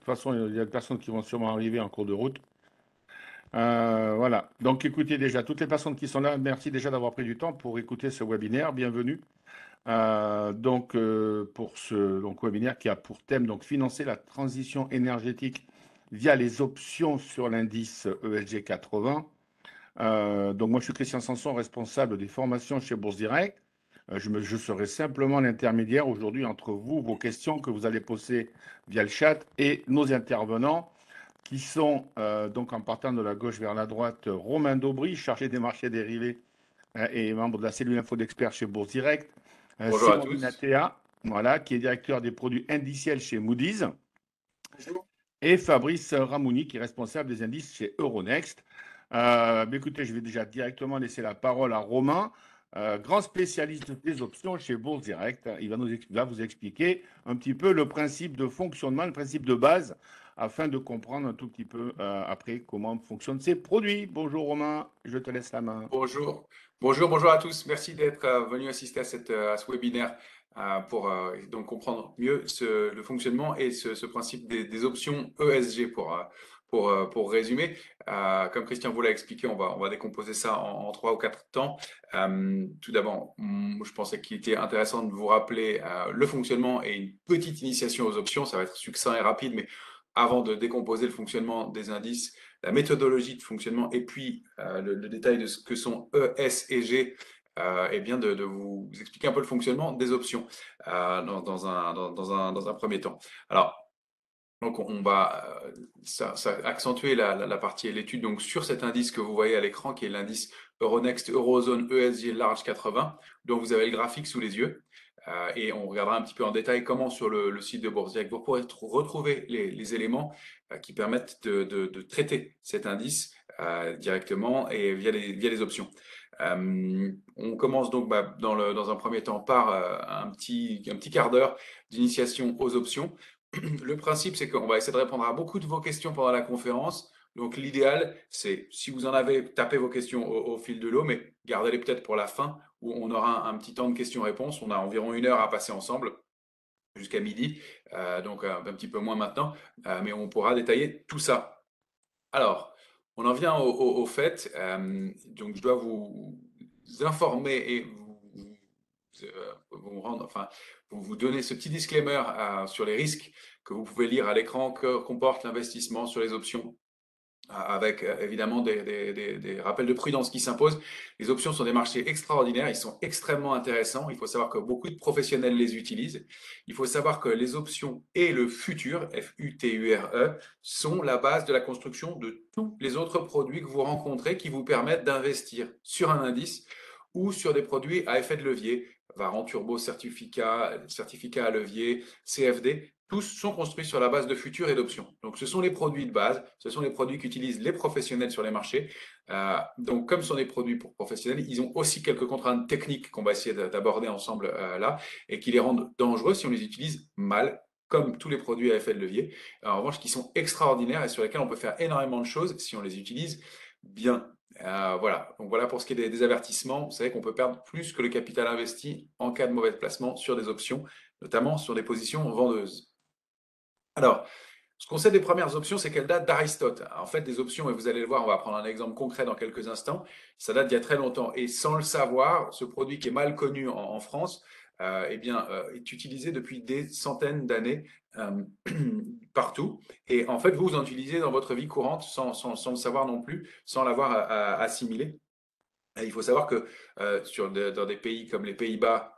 toute façon, il y a des personnes qui vont sûrement arriver en cours de route. Voilà. Donc, écoutez déjà, toutes les personnes qui sont là, merci déjà d'avoir pris du temps pour écouter ce webinaire. Bienvenue. Pour ce webinaire qui a pour thème financer la transition énergétique via les options sur l'indice ESG 80. Moi, je suis Christian Sanson, responsable des formations chez Bourse Direct. Je serai simplement l'intermédiaire aujourd'hui entre vous, vos questions que vous allez poser via le chat et nos intervenants qui sont en partant de la gauche vers la droite, Romain Daubry, chargé des marchés dérivés et membre de la cellule info d'experts chez Bourse Direct, Bonjour à Simon tous. Minatea, voilà, qui est directeur des produits indiciels chez Moody's, et Fabrice Ramouni, qui est responsable des indices chez Euronext. Écoutez, je vais déjà directement laisser la parole à Romain, grand spécialiste des options chez Bourse Direct. Il va vous expliquer un petit peu le principe de fonctionnement, le principe de base, afin de comprendre un tout petit peu après comment fonctionnent ces produits. Bonjour Romain, je te laisse la main. Bonjour. Bonjour à tous. Merci d'être venu assister à ce webinaire pour donc comprendre mieux le fonctionnement et ce principe des options ESG pour résumer. Comme Christian vous l'a expliqué, on va décomposer ça en trois ou quatre temps. Tout d'abord, je pensais qu'il était intéressant de vous rappeler le fonctionnement et une petite initiation aux options. Ça va être succinct et rapide, mais avant de décomposer le fonctionnement des indices, la méthodologie de fonctionnement et puis le détail de ce que sont E, S et G, et bien de vous expliquer un peu le fonctionnement des options dans un premier temps. Alors, donc on va accentuer la partie et l'étude donc sur cet indice que vous voyez à l'écran qui est l'indice Euronext Eurozone ESG Large 80, dont vous avez le graphique sous les yeux. Et on regardera un petit peu en détail comment sur le site de Bourse Direct vous pourrez retrouver les éléments qui permettent de traiter cet indice directement et via les options. On commence donc dans un premier temps par un petit quart d'heure d'initiation aux options. Le principe, c'est qu'on va essayer de répondre à beaucoup de vos questions pendant la conférence. Donc, l'idéal, c'est, si vous en avez, tapez vos questions au fil de l'eau, mais gardez-les peut-être pour la fin, où on aura un petit temps de questions-réponses. On a environ 1 heure à passer ensemble, jusqu'à midi, donc un petit peu moins maintenant, mais on pourra détailler tout ça. Alors, on en vient au fait. Donc, je dois vous informer et vous rendre, enfin, vous donner ce petit disclaimer sur les risques que vous pouvez lire à l'écran que comporte l'investissement sur les options avec évidemment des rappels de prudence qui s'imposent. Les options sont des marchés extraordinaires, ils sont extrêmement intéressants. Il faut savoir que beaucoup de professionnels les utilisent. Il faut savoir que les options et le futur, F-U-T-U-R-E, sont la base de la construction de tous les autres produits que vous rencontrez qui vous permettent d'investir sur un indice ou sur des produits à effet de levier, Varant Turbo certificat, certificat à levier, CFD. Tous sont construits sur la base de futurs et d'options. Donc, ce sont les produits de base, ce sont les produits qu'utilisent les professionnels sur les marchés. Donc, comme ce sont des produits pour professionnels, ils ont aussi quelques contraintes techniques qu'on va essayer d'aborder ensemble là et qui les rendent dangereux si on les utilise mal, comme tous les produits à effet de levier. En revanche, qui sont extraordinaires et sur lesquels on peut faire énormément de choses si on les utilise bien. Voilà, donc voilà pour ce qui est des avertissements. Vous savez qu'on peut perdre plus que le capital investi en cas de mauvais placement sur des options, notamment sur des positions vendeuses. Alors, ce qu'on sait des premières options, c'est qu'elles datent d'Aristote. En fait, des options, et vous allez le voir, on va prendre un exemple concret dans quelques instants, ça date d'il y a très longtemps. Et sans le savoir, ce produit qui est mal connu en France, est utilisé depuis des centaines d'années euh, partout. Et en fait, vous en utilisez dans votre vie courante sans le savoir non plus, sans l'avoir assimilé. Et il faut savoir que dans des pays comme les Pays-Bas,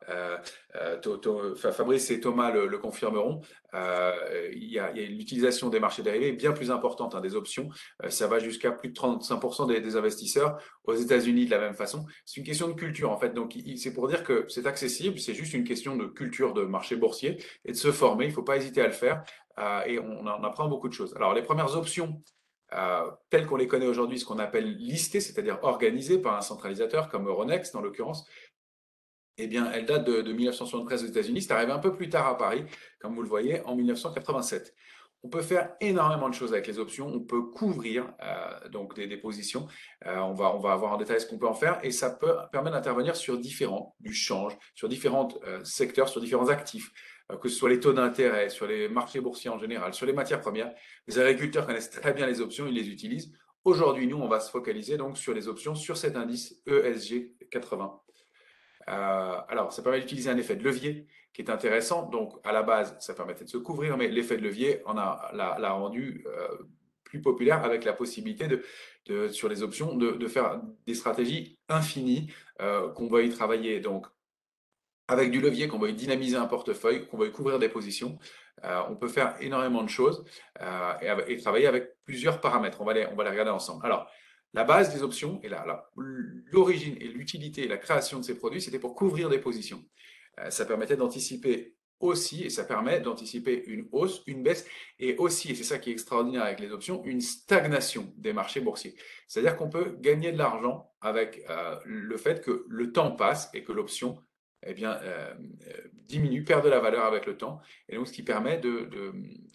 Fabrice et Thomas le confirmeront, il y a l'utilisation des marchés dérivés bien plus importante, hein, des options. Ça va jusqu'à plus de 35% des investisseurs. Aux États-Unis, de la même façon. C'est une question de culture, en fait. Donc, c'est pour dire que c'est accessible. C'est juste une question de culture de marché boursier et de se former. Il ne faut pas hésiter à le faire. Et on en apprend beaucoup de choses. Alors, les premières options telles qu'on les connaît aujourd'hui, ce qu'on appelle listées, c'est-à-dire organisées par un centralisateur comme Euronext dans l'occurrence, eh bien, elle date de 1973 aux États-Unis. C'est arrivé un peu plus tard à Paris, comme vous le voyez, en 1987. On peut faire énormément de choses avec les options. On peut couvrir donc des positions. On va voir en détail ce qu'on peut en faire et ça peut permettre d'intervenir sur du change, sur différents secteurs, sur différents actifs, que ce soit les taux d'intérêt, sur les marchés boursiers en général, sur les matières premières. Les agriculteurs connaissent très bien les options, ils les utilisent. Aujourd'hui, nous, on va se focaliser donc sur les options sur cet indice ESG 80. Alors, ça permet d'utiliser un effet de levier qui est intéressant. Donc, à la base, ça permettait de se couvrir, mais l'effet de levier l'a rendu plus populaire avec la possibilité sur les options de faire des stratégies infinies qu'on va y travailler. Donc, avec du levier, qu'on va y dynamiser un portefeuille, qu'on va y couvrir des positions, on peut faire énormément de choses et travailler avec plusieurs paramètres. On va les regarder ensemble. Alors, la base des options, et l'origine et l'utilité et la création de ces produits, c'était pour couvrir des positions. Ça permettait d'anticiper aussi, et ça permet d'anticiper une hausse, une baisse, et aussi, et c'est ça qui est extraordinaire avec les options, une stagnation des marchés boursiers. C'est-à-dire qu'on peut gagner de l'argent avec le fait que le temps passe et que l'option eh bien, diminue, perd de la valeur avec le temps, et donc ce qui permet de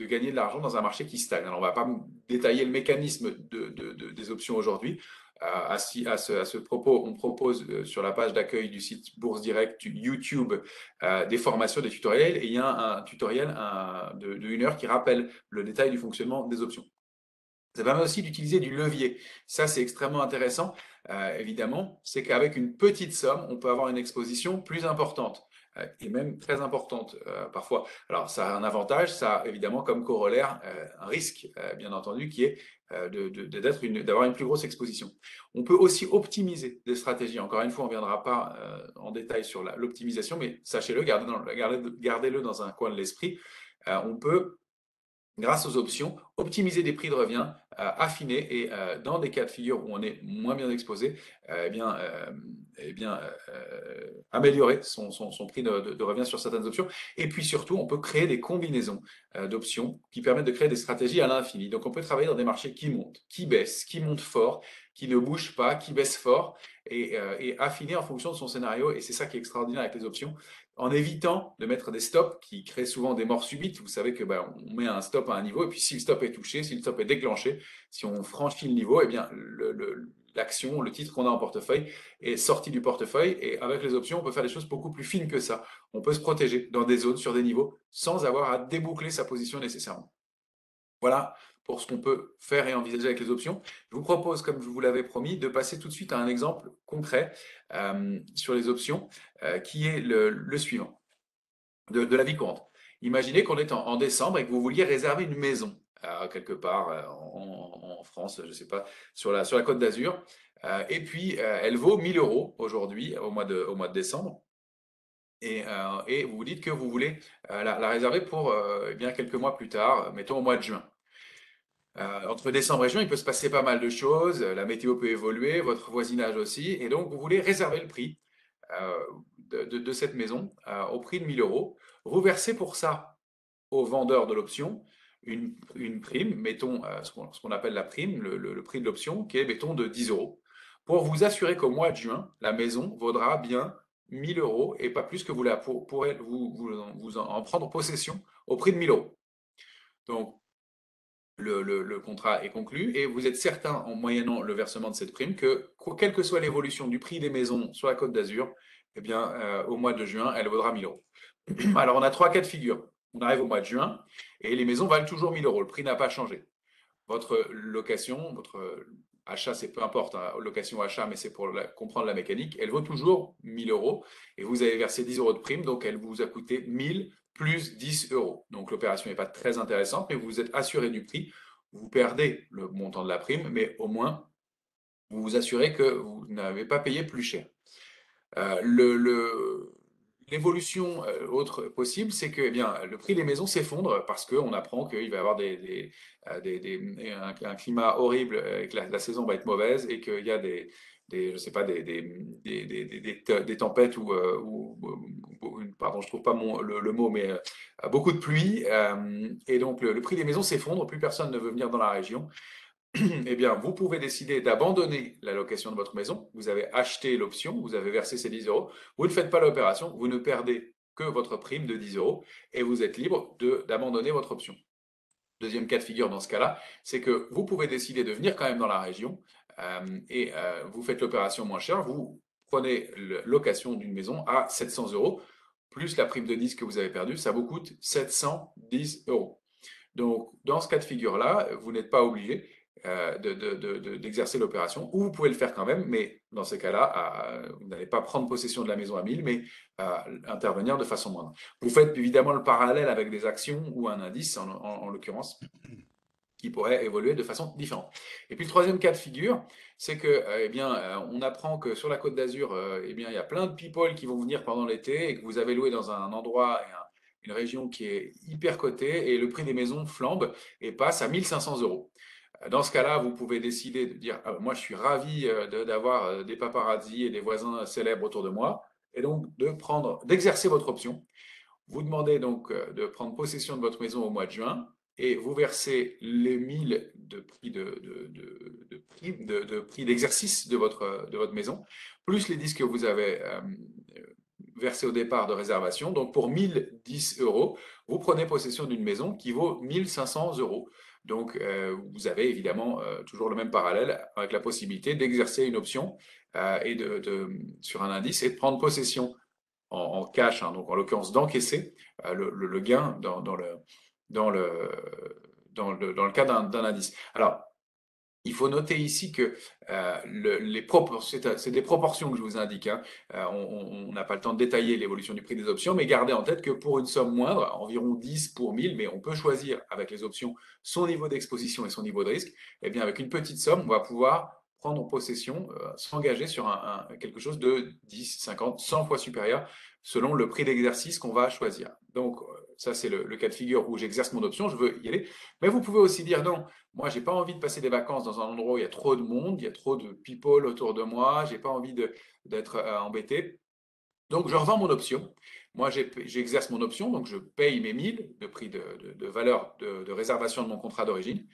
gagner de l'argent dans un marché qui stagne. Alors, on ne va pas détailler le mécanisme des options aujourd'hui. À ce propos, on propose sur la page d'accueil du site Bourse Direct YouTube des formations, des tutoriels, et il y a un tutoriel de 1 heure qui rappelle le détail du fonctionnement des options. Ça permet aussi d'utiliser du levier. Ça, c'est extrêmement intéressant, évidemment. C'est qu'avec une petite somme, on peut avoir une exposition plus importante et même très importante parfois. Alors, ça a un avantage, ça a évidemment comme corollaire un risque, bien entendu, qui est d'avoir une plus grosse exposition. On peut aussi optimiser des stratégies. Encore une fois, on ne viendra pas en détail sur l'optimisation, mais sachez-le, gardez-le dans un coin de l'esprit. On peut grâce aux options, optimiser des prix de revient, affiner et dans des cas de figure où on est moins bien exposé, eh bien, améliorer son prix de revient sur certaines options. Et puis surtout, on peut créer des combinaisons d'options qui permettent de créer des stratégies à l'infini. Donc on peut travailler dans des marchés qui montent, qui baissent, qui montent fort, qui ne bougent pas, qui baissent fort et affiner en fonction de son scénario. Et c'est ça qui est extraordinaire avec les options en évitant de mettre des stops qui créent souvent des morts subites. Vous savez que on met un stop à un niveau et puis si le stop est touché, si le stop est déclenché, si on franchit le niveau, eh bien l'action, le titre qu'on a en portefeuille est sorti du portefeuille et avec les options, on peut faire des choses beaucoup plus fines que ça. On peut se protéger dans des zones, sur des niveaux, sans avoir à déboucler sa position nécessairement. Voilà pour ce qu'on peut faire et envisager avec les options. Je vous propose, comme je vous l'avais promis, de passer tout de suite à un exemple concret sur les options qui est le suivant, de la vie courante. Imaginez qu'on est en décembre et que vous vouliez réserver une maison quelque part en France, je ne sais pas, sur la Côte d'Azur. Et puis, elle vaut 1 000 euros aujourd'hui, au mois de décembre. Et vous vous dites que vous voulez la réserver pour eh bien, quelques mois plus tard, mettons au mois de juin. Entre décembre et juin, il peut se passer pas mal de choses. La météo peut évoluer, votre voisinage aussi. Et donc, vous voulez réserver le prix de cette maison au prix de 1 000 euros. Vous versez pour ça au vendeur de l'option une prime, mettons ce qu'on appelle la prime, le prix de l'option, qui est, mettons, de 10 euros, pour vous assurer qu'au mois de juin, la maison vaudra bien 1 000 euros et pas plus que vous pourrez vous en prendre possession au prix de 1 000 euros. Donc, le contrat est conclu et vous êtes certain, en moyennant le versement de cette prime, que quelle que soit l'évolution du prix des maisons sur la Côte d'Azur, eh bien, au mois de juin, elle vaudra 1 000 euros. Alors, on a 3 cas de figure. On arrive au mois de juin et les maisons valent toujours 1 000 euros. Le prix n'a pas changé. Votre location, votre achat, c'est peu importe, hein, location, achat, mais c'est pour comprendre la mécanique, elle vaut toujours 1 000 euros et vous avez versé 10 euros de prime, donc elle vous a coûté 1 000 plus 10 euros. Donc l'opération n'est pas très intéressante, mais vous êtes assuré du prix. Vous perdez le montant de la prime, mais au moins, vous vous assurez que vous n'avez pas payé plus cher. L'évolution autre possible, c'est que eh bien, le prix des maisons s'effondre parce qu'on apprend qu'il va y avoir un climat horrible et que la saison va être mauvaise et qu'il y a je sais pas, des tempêtes pardon, je trouve pas le mot, mais beaucoup de pluie. Et donc, le prix des maisons s'effondre, plus personne ne veut venir dans la région. Eh bien, vous pouvez décider d'abandonner la location de votre maison. Vous avez acheté l'option, vous avez versé ces 10 euros. Vous ne faites pas l'opération, vous ne perdez que votre prime de 10 euros et vous êtes libre d'abandonner votre option. Deuxième cas de figure dans ce cas-là, c'est que vous pouvez décider de venir quand même dans la région vous faites l'opération moins chère, vous prenez la location d'une maison à 700 euros, plus la prime de 10 que vous avez perdue, ça vous coûte 710 euros. Donc, dans ce cas de figure-là, vous n'êtes pas obligé d'exercer l'opération, ou vous pouvez le faire quand même, mais dans ces cas-là, vous n'allez pas prendre possession de la maison à 1000, mais intervenir de façon moindre. Vous faites évidemment le parallèle avec des actions ou un indice, en l'occurrence, qui pourrait évoluer de façon différente. Et puis le troisième cas de figure, c'est que, on apprend que sur la Côte d'Azur, il y a plein de people qui vont venir pendant l'été et que vous avez loué dans un endroit une région qui est hyper cotée et le prix des maisons flambe et passe à 1500 euros. Dans ce cas-là, vous pouvez décider de dire, ah, moi je suis ravi d'avoir des paparazzis et des voisins célèbres autour de moi, et donc d'exercer votre option. Vous demandez donc de prendre possession de votre maison au mois de juin et vous versez les 1000 de prix d'exercice de votre maison, plus les 10 que vous avez versés au départ de réservation. Donc pour 1010 euros, vous prenez possession d'une maison qui vaut 1500 euros. Donc vous avez évidemment toujours le même parallèle avec la possibilité d'exercer une option sur un indice et de prendre possession en cash, hein, donc en l'occurrence d'encaisser le gain dans le cas d'un indice. Alors, il faut noter ici que c'est des proportions que je vous indique. Hein. On n'a pas le temps de détailler l'évolution du prix des options, mais gardez en tête que pour une somme moindre, environ 10 pour 1000, mais on peut choisir avec les options son niveau d'exposition et son niveau de risque, et bien avec une petite somme, on va pouvoir prendre possession, s'engager sur quelque chose de 10, 50, 100 fois supérieur selon le prix d'exercice qu'on va choisir. Donc, ça, c'est le cas de figure où j'exerce mon option, je veux y aller. Mais vous pouvez aussi dire non, moi, j'ai pas envie de passer des vacances dans un endroit où il y a trop de monde, il y a trop de people autour de moi, j'ai pas envie d'être embêté. Donc, je revends mon option. Moi, j'exerce mon option, donc je paye mes 1000 de prix de valeur de réservation de mon contrat d'origine,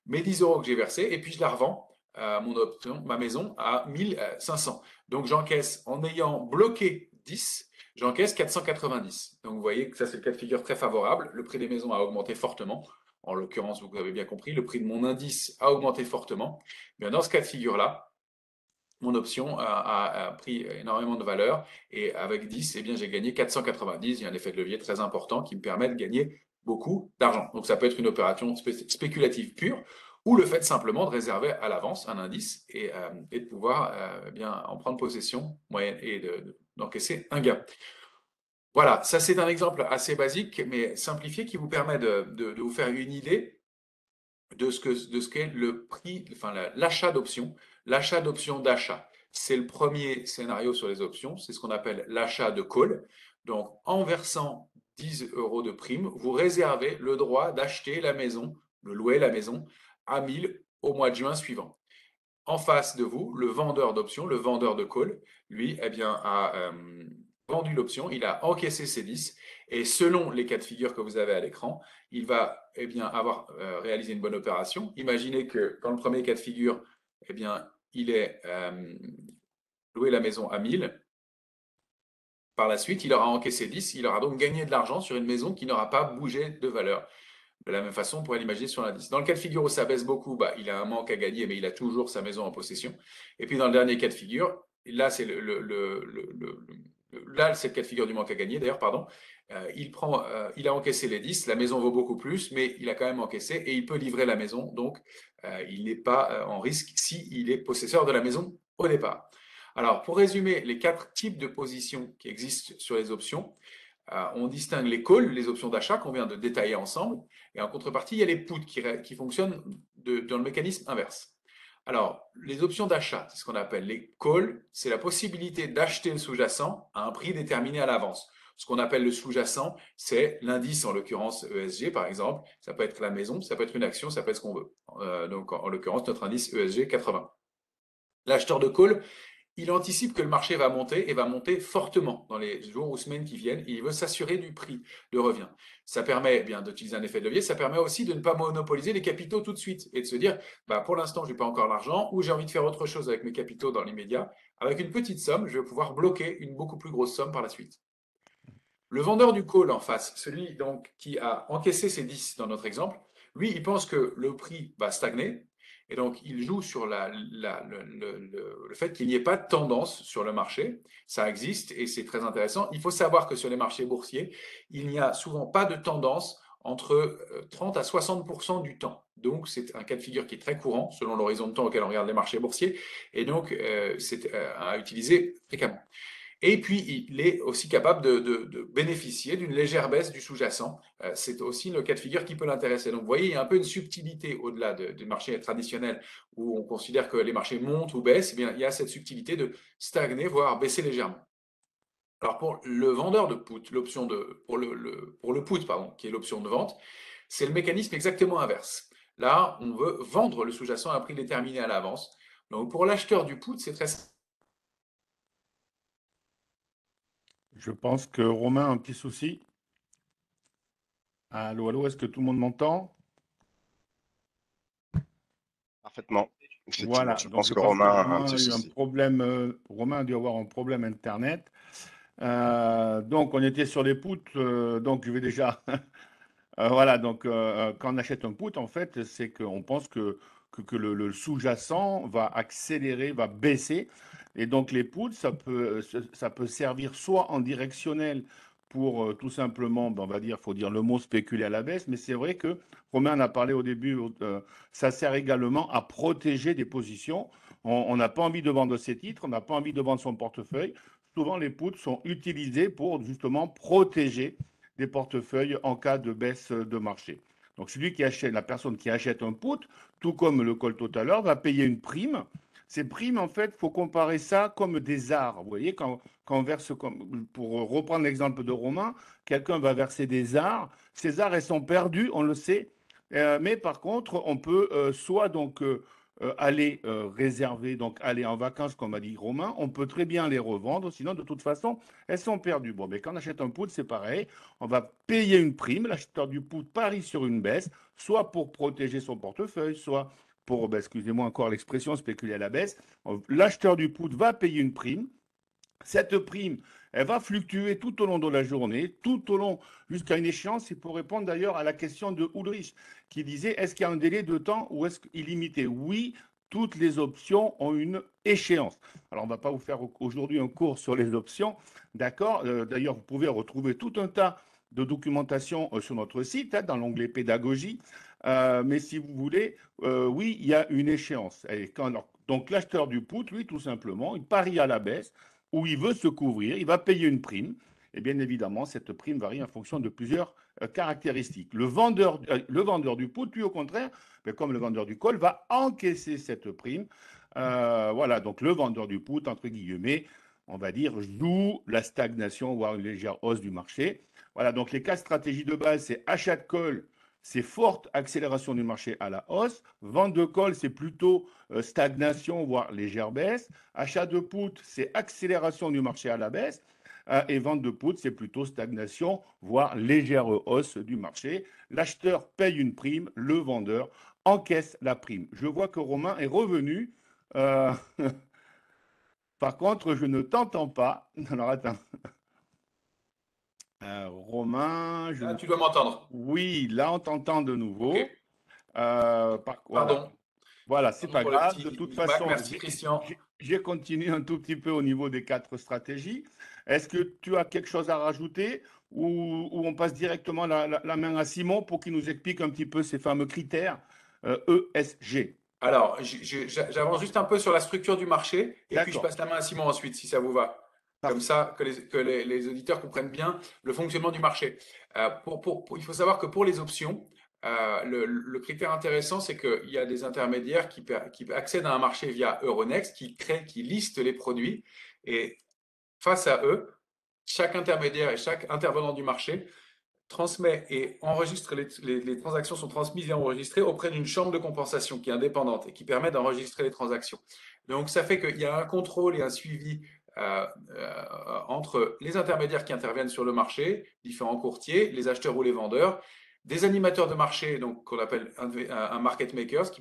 mes 10 euros que j'ai versés, et puis je la revends, mon option, ma maison, à 1500. Donc, j'encaisse, en ayant bloqué 10, j'encaisse 490. Donc, vous voyez que ça, c'est le cas de figure très favorable. Le prix des maisons a augmenté fortement. En l'occurrence, vous avez bien compris, le prix de mon indice a augmenté fortement. Bien, dans ce cas de figure-là, mon option a pris énormément de valeur et avec 10, eh bien, j'ai gagné 490. Il y a un effet de levier très important qui me permet de gagner beaucoup d'argent. Donc, ça peut être une opération spéculative pure ou le fait simplement de réserver à l'avance un indice et de pouvoir bien en prendre possession moyenne et d'encaisser un gain. Voilà, ça c'est un exemple assez basique mais simplifié qui vous permet de vous faire une idée de ce qu'est le prix, enfin l'achat d'options, l'achat d'options d'achat. C'est le premier scénario sur les options, c'est ce qu'on appelle l'achat de call. Donc, en versant 10 euros de prime, vous réservez le droit d'acheter la maison, de louer la maison à 1000 au mois de juin suivant. En face de vous, le vendeur d'options, le vendeur de call, lui, a vendu l'option, il a encaissé ses 10 et selon les cas de figure que vous avez à l'écran, il va avoir réalisé une bonne opération. Imaginez que dans le premier cas de figure, il est loué la maison à 1000. Par la suite, il aura encaissé 10, il aura donc gagné de l'argent sur une maison qui n'aura pas bougé de valeur. De la même façon, on pourrait l'imaginer sur l'indice. Dans le cas de figure où ça baisse beaucoup, il a un manque à gagner, mais il a toujours sa maison en possession. Et puis dans le dernier cas de figure, là, c'est c'est le cas de figure du manque à gagner, d'ailleurs, pardon. Il a encaissé les 10, la maison vaut beaucoup plus, mais il a quand même encaissé et il peut livrer la maison. Donc, il n'est pas en risque s'il est possesseur de la maison au départ. Alors, pour résumer les 4 types de positions qui existent sur les options, on distingue les calls, les options d'achat qu'on vient de détailler ensemble, et en contrepartie, il y a les puts qui fonctionnent dans le mécanisme inverse. Alors, les options d'achat, c'est ce qu'on appelle les calls, c'est la possibilité d'acheter le sous-jacent à un prix déterminé à l'avance. Ce qu'on appelle le sous-jacent, c'est l'indice, en l'occurrence ESG par exemple, ça peut être la maison, ça peut être une action, ça peut être ce qu'on veut. Donc, en l'occurrence, notre indice ESG 80. L'acheteur de call, il anticipe que le marché va monter et va monter fortement dans les jours ou semaines qui viennent. Et il veut s'assurer du prix de revient. Ça permet bien d'utiliser un effet de levier. Ça permet aussi de ne pas monopoliser les capitaux tout de suite et de se dire, pour l'instant, je n'ai pas encore l'argent ou j'ai envie de faire autre chose avec mes capitaux dans l'immédiat. Avec une petite somme, je vais pouvoir bloquer une beaucoup plus grosse somme par la suite. Le vendeur du call en face, celui donc qui a encaissé ses 10 dans notre exemple, Lui, il pense que le prix va stagner et donc il joue sur le fait qu'il n'y ait pas de tendance sur le marché. Ça existe et c'est très intéressant. Il faut savoir que sur les marchés boursiers, il n'y a souvent pas de tendance entre 30 à 60% du temps. Donc, c'est un cas de figure qui est très courant selon l'horizon de temps auquel on regarde les marchés boursiers et donc c'est à utiliser fréquemment. Et puis, il est aussi capable de bénéficier d'une légère baisse du sous-jacent. C'est aussi le cas de figure qui peut l'intéresser. Donc, vous voyez, il y a un peu une subtilité au-delà du marché traditionnel où on considère que les marchés montent ou baissent. Eh bien, il y a cette subtilité de stagner, voire baisser légèrement. Alors, pour le vendeur de put, l'option de, pour le put, pardon, qui est l'option de vente, c'est le mécanisme exactement inverse. Là, on veut vendre le sous-jacent à un prix déterminé à l'avance. Donc, pour l'acheteur du put, c'est très simple. Je pense que Romain a un petit souci. Allô, allô, est-ce que tout le monde m'entend? Parfaitement. Effectivement, Voilà, je donc pense je que pense que Romain a un Romain petit a eu un souci. problème, Romain a dû avoir un problème Internet. Donc on était sur les poutres, donc je vais déjà voilà, donc quand on achète un put, en fait, c'est qu'on pense que le sous-jacent va accélérer, va baisser. Et donc les puts, ça peut servir soit en directionnel pour tout simplement, ben, on va dire, faut dire le mot spéculer à la baisse, mais c'est vrai que Romain en a parlé au début, ça sert également à protéger des positions. On n'a pas envie de vendre ses titres, on n'a pas envie de vendre son portefeuille. Souvent, les puts sont utilisés pour justement protéger des portefeuilles en cas de baisse de marché. Donc celui qui achète, la personne qui achète un put, tout comme le call tout à l'heure, va payer une prime. Ces primes, en fait, il faut comparer ça comme des arts. Vous voyez, quand on verse, pour reprendre l'exemple de Romain, quelqu'un va verser des arts. Ces arts, elles sont perdues, on le sait. Mais par contre, on peut soit donc aller réserver, donc aller en vacances, comme a dit Romain, on peut très bien les revendre. Sinon, de toute façon, elles sont perdues. Bon, mais quand on achète un put, c'est pareil. On va payer une prime. L'acheteur du put parie sur une baisse, soit pour protéger son portefeuille, soit pour, ben, excusez-moi encore l'expression, spéculer à la baisse. L'acheteur du put va payer une prime. Cette prime, elle va fluctuer tout au long de la journée, tout au long jusqu'à une échéance. C'est pour répondre d'ailleurs à la question de Ulrich qui disait est-ce qu'il y a un délai de temps ou est-ce illimité? Oui, toutes les options ont une échéance. Alors, on ne va pas vous faire aujourd'hui un cours sur les options, d'accord? D'ailleurs, vous pouvez retrouver tout un tas de documentation sur notre site, hein, dans l'onglet pédagogie. Mais si vous voulez, oui, il y a une échéance. Donc, l'acheteur du put, lui, tout simplement, il parie à la baisse où il veut se couvrir, il va payer une prime. Et bien évidemment, cette prime varie en fonction de plusieurs caractéristiques. Le vendeur du put, lui, au contraire, mais comme le vendeur du call, va encaisser cette prime. Voilà, donc le vendeur du put, entre guillemets, on va dire, joue la stagnation, voire une légère hausse du marché. Voilà, donc les quatre stratégies de base, c'est achat de call, c'est forte accélération du marché à la hausse. Vente de call, c'est plutôt stagnation, voire légère baisse. Achat de put, c'est accélération du marché à la baisse. Et vente de put, c'est plutôt stagnation, voire légère hausse du marché. L'acheteur paye une prime, le vendeur encaisse la prime. Je vois que Romain est revenu. Euh, Par contre, je ne t'entends pas. Alors attends. Romain, je Là, ne... tu dois m'entendre. Oui, là on t'entend de OK. nouveau. Voilà. Pardon. Voilà, c'est Pardon pas pour le grave. De petit toute micmac. façon, Merci, Christian. j'ai continué un tout petit peu au niveau des quatre stratégies. Est-ce que tu as quelque chose à rajouter ou on passe directement la main à Simon pour qu'il nous explique un petit peu ces fameux critères ESG? Alors, j'avance juste un peu sur la structure du marché et puis je D'accord, passe la main à Simon ensuite, si ça vous va. Comme parfait. ça, les auditeurs comprennent bien le fonctionnement du marché. Il faut savoir que pour les options, le critère intéressant, c'est qu'il y a des intermédiaires qui accèdent à un marché via Euronext, qui listent les produits. Et face à eux, chaque intermédiaire et chaque intervenant du marché transmet et enregistre les transactions sont transmises et enregistrées auprès d'une chambre de compensation qui est indépendante et qui permet d'enregistrer les transactions. Donc ça fait qu'il y a un contrôle et un suivi entre les intermédiaires qui interviennent sur le marché, différents courtiers, les acheteurs ou les vendeurs, des animateurs de marché, donc qu'on appelle un market makers,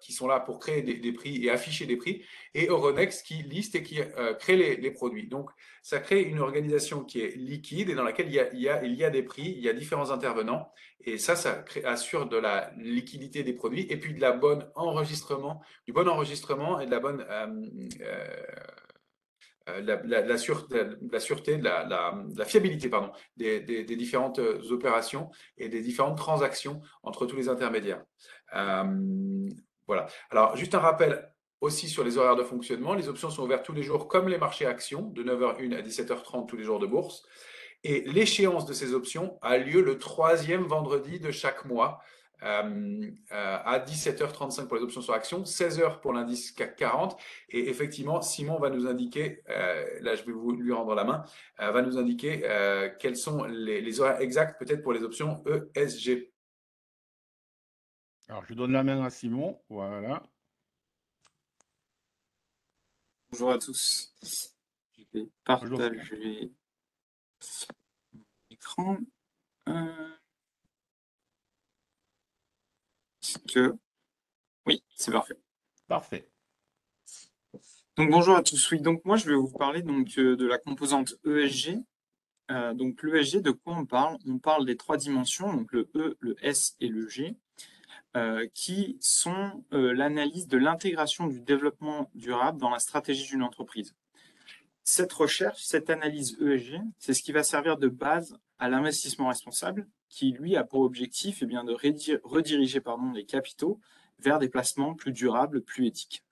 qui sont là pour créer des prix et afficher des prix, et Euronext qui liste et qui crée les produits. Donc, ça crée une organisation qui est liquide et dans laquelle il y a des prix, il y a différents intervenants, et ça assure de la liquidité des produits et puis du bon enregistrement et de la bonne la sûreté, la fiabilité pardon, des différentes opérations et des différentes transactions entre tous les intermédiaires. Voilà. Alors, juste un rappel aussi sur les horaires de fonctionnement. Les options sont ouvertes tous les jours comme les marchés actions, de 9h01 à 17h30 tous les jours de bourse. Et l'échéance de ces options a lieu le troisième vendredi de chaque mois à 17h35 pour les options sur action, 16h pour l'indice CAC 40. Et effectivement, Simon va nous indiquer, là je vais lui rendre la main, va nous indiquer quels sont les horaires exacts peut-être pour les options ESG. Alors, je donne la main à Simon. Voilà. Bonjour à tous. Je vais partager l'écran. Oui, c'est parfait. Parfait. Donc bonjour à tous. Oui, donc moi je vais vous parler donc de la composante ESG. Donc l'ESG, de quoi on parle? On parle des trois dimensions, donc le E, le S et le G, qui sont l'analyse de l'intégration du développement durable dans la stratégie d'une entreprise. Cette recherche, cette analyse ESG, c'est ce qui va servir de base à l'investissement responsable, qui lui a pour objectif bien, de rediriger les capitaux vers des placements plus durables, plus éthiques.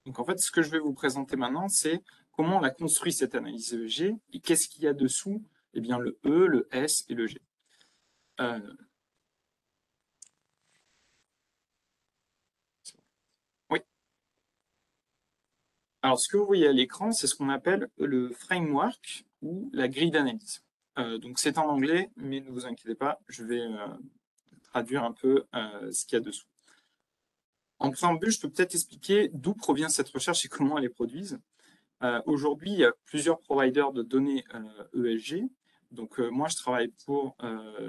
Donc en fait, ce que je vais vous présenter maintenant, c'est comment on a construit cette analyse ESG et qu'est-ce qu'il y a dessous? Eh bien, le E, le S et le G. Oui. Alors, ce que vous voyez à l'écran, c'est ce qu'on appelle le framework ou la grille d'analyse. Donc, c'est en anglais, mais ne vous inquiétez pas, je vais traduire un peu ce qu'il y a dessous. En préambule, je peux peut-être expliquer d'où provient cette recherche et comment elle est produite. Aujourd'hui, il y a plusieurs providers de données ESG. Donc, moi, je travaille pour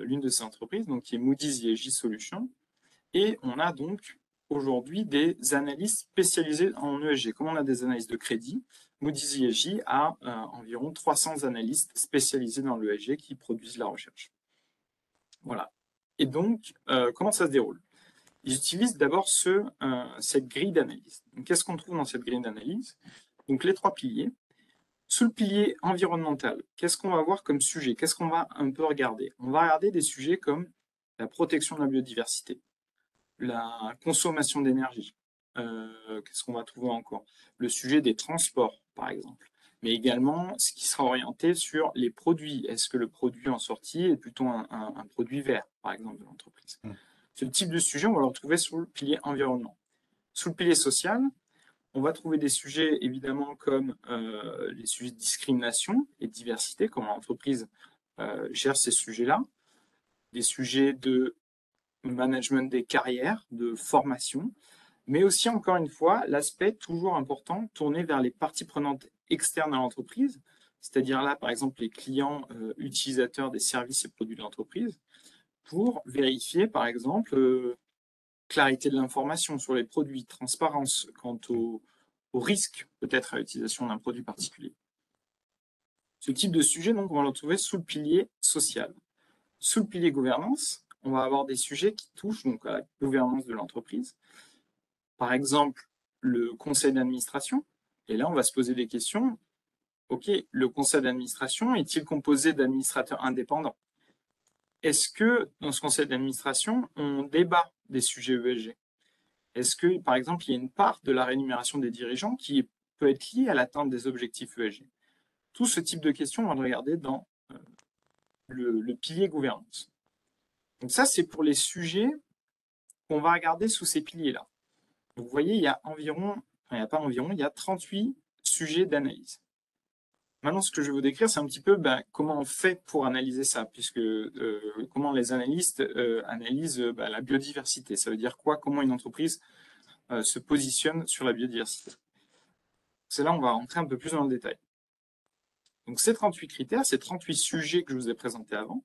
l'une de ces entreprises, donc, qui est Moody's ESG Solutions. Et on a donc aujourd'hui des analystes spécialisés en ESG. Comme on a des analystes de crédit, Moody's ESG a environ 300 analystes spécialisés dans l'ESG qui produisent la recherche. Voilà. Et donc, comment ça se déroule? Ils utilisent d'abord cette grille d'analyse. Qu'est-ce qu'on trouve dans cette grille d'analyse? Donc, les trois piliers. Sous le pilier environnemental, qu'est-ce qu'on va voir comme sujet? Qu'est-ce qu'on va un peu regarder? On va regarder des sujets comme la protection de la biodiversité, la consommation d'énergie. Qu'est-ce qu'on va trouver encore? Le sujet des transports, par exemple. Mais également, ce qui sera orienté sur les produits. Est-ce que le produit en sortie est plutôt un produit vert, par exemple, de l'entreprise? Ce type de sujet, on va le retrouver sous le pilier environnement. Sous le pilier social, on va trouver des sujets, évidemment, comme les sujets de discrimination et de diversité, comment l'entreprise gère ces sujets-là. Des sujets de management des carrières, de formation, mais aussi, encore une fois, l'aspect toujours important tourné vers les parties prenantes externes à l'entreprise, c'est-à-dire là, par exemple, les clients utilisateurs des services et produits de l'entreprise, pour vérifier, par exemple, clarité de l'information sur les produits, transparence quant au risque peut-être à l'utilisation d'un produit particulier. Ce type de sujet, donc, on va le retrouver sous le pilier social. Sous le pilier gouvernance, on va avoir des sujets qui touchent donc à la gouvernance de l'entreprise. Par exemple, le conseil d'administration. Et là, on va se poser des questions. OK, le conseil d'administration est-il composé d'administrateurs indépendants? Est-ce que dans ce conseil d'administration, on débat des sujets ESG? Est-ce que, par exemple, il y a une part de la rémunération des dirigeants qui peut être liée à l'atteinte des objectifs ESG? Tout ce type de questions, on va le regarder dans le pilier gouvernance. Donc ça, c'est pour les sujets qu'on va regarder sous ces piliers-là. Donc vous voyez, il y a il y a 38 sujets d'analyse. Maintenant, ce que je vais vous décrire, c'est un petit peu comment on fait pour analyser ça, puisque comment les analystes analysent la biodiversité. Ça veut dire quoi? Comment une entreprise se positionne sur la biodiversité. C'est là où on va rentrer un peu plus dans le détail. Donc ces 38 critères, ces 38 sujets que je vous ai présentés avant,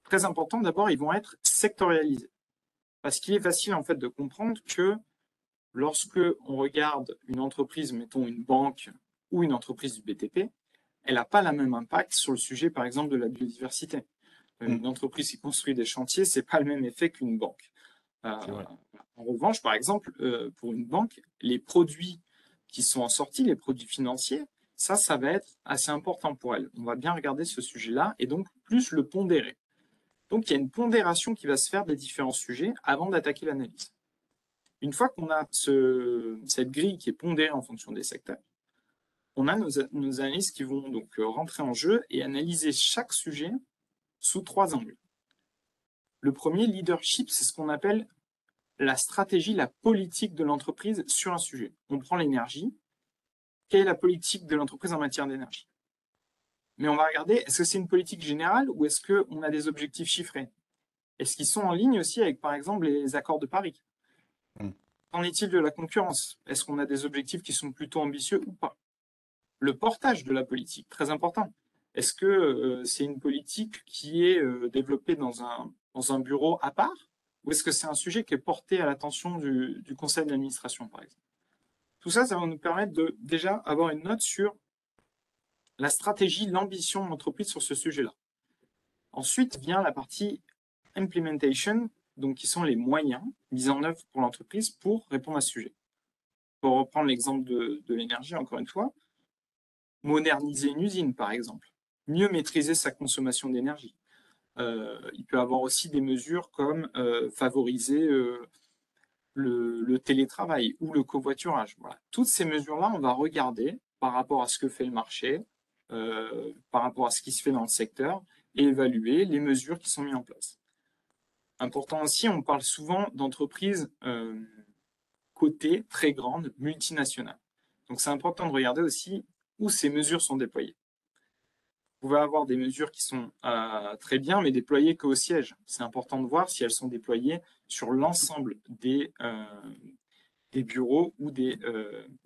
très important, d'abord, ils vont être sectorialisés. Parce qu'il est facile en fait de comprendre que lorsque on regarde une entreprise, mettons une banque ou une entreprise du BTP, elle n'a pas le même impact sur le sujet, par exemple, de la biodiversité. Une entreprise qui construit des chantiers, c'est pas le même effet qu'une banque. En revanche, par exemple, pour une banque, les produits qui sont en sortie, les produits financiers, ça va être assez important pour elle. On va bien regarder ce sujet-là et donc plus le pondérer. Donc, il y a une pondération qui va se faire des différents sujets avant d'attaquer l'analyse. Une fois qu'on a cette grille qui est pondérée en fonction des secteurs, on a nos analystes qui vont donc rentrer en jeu et analyser chaque sujet sous 3 angles. Le premier, leadership, c'est ce qu'on appelle la stratégie, la politique de l'entreprise sur un sujet. On prend l'énergie. Quelle est la politique de l'entreprise en matière d'énergie? Mais on va regarder, est-ce que c'est une politique générale ou est-ce qu'on a des objectifs chiffrés? Est-ce qu'ils sont en ligne aussi avec, par exemple, les accords de Paris? Qu'en est-il de la concurrence? Est-ce qu'on a des objectifs qui sont plutôt ambitieux ou pas? Le portage de la politique, très important. Est-ce que c'est une politique qui est développée dans un bureau à part? Ou est-ce que c'est un sujet qui est porté à l'attention du conseil d'administration, par exemple? Tout ça, ça va nous permettre de déjà avoir une note sur la stratégie, l'ambition de l'entreprise sur ce sujet-là. Ensuite vient la partie implementation, donc qui sont les moyens mis en œuvre pour l'entreprise pour répondre à ce sujet. Pour reprendre l'exemple de l'énergie, encore une fois, moderniser une usine, par exemple, mieux maîtriser sa consommation d'énergie. Il peut y avoir aussi des mesures comme favoriser le télétravail ou le covoiturage. Voilà. Toutes ces mesures-là, on va regarder par rapport à ce que fait le marché, par rapport à ce qui se fait dans le secteur, et évaluer les mesures qui sont mises en place. Important aussi, on parle souvent d'entreprises cotées, très grandes, multinationales. Donc c'est important de regarder aussi où ces mesures sont déployées. Vous pouvez avoir des mesures qui sont très bien, mais déployées qu'au siège. C'est important de voir si elles sont déployées sur l'ensemble des bureaux ou des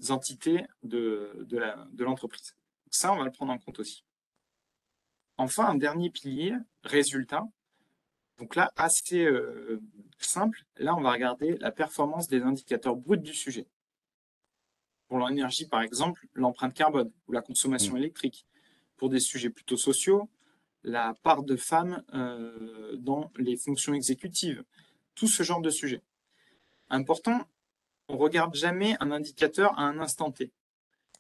entités de l'entreprise. Ça, on va le prendre en compte aussi. Enfin, un dernier pilier, résultat. Donc là, assez simple. Là, on va regarder la performance des indicateurs bruts du sujet. Pour l'énergie, par exemple, l'empreinte carbone ou la consommation électrique. Pour des sujets plutôt sociaux, la part de femmes dans les fonctions exécutives. Tout ce genre de sujets. Important, on ne regarde jamais un indicateur à un instant T.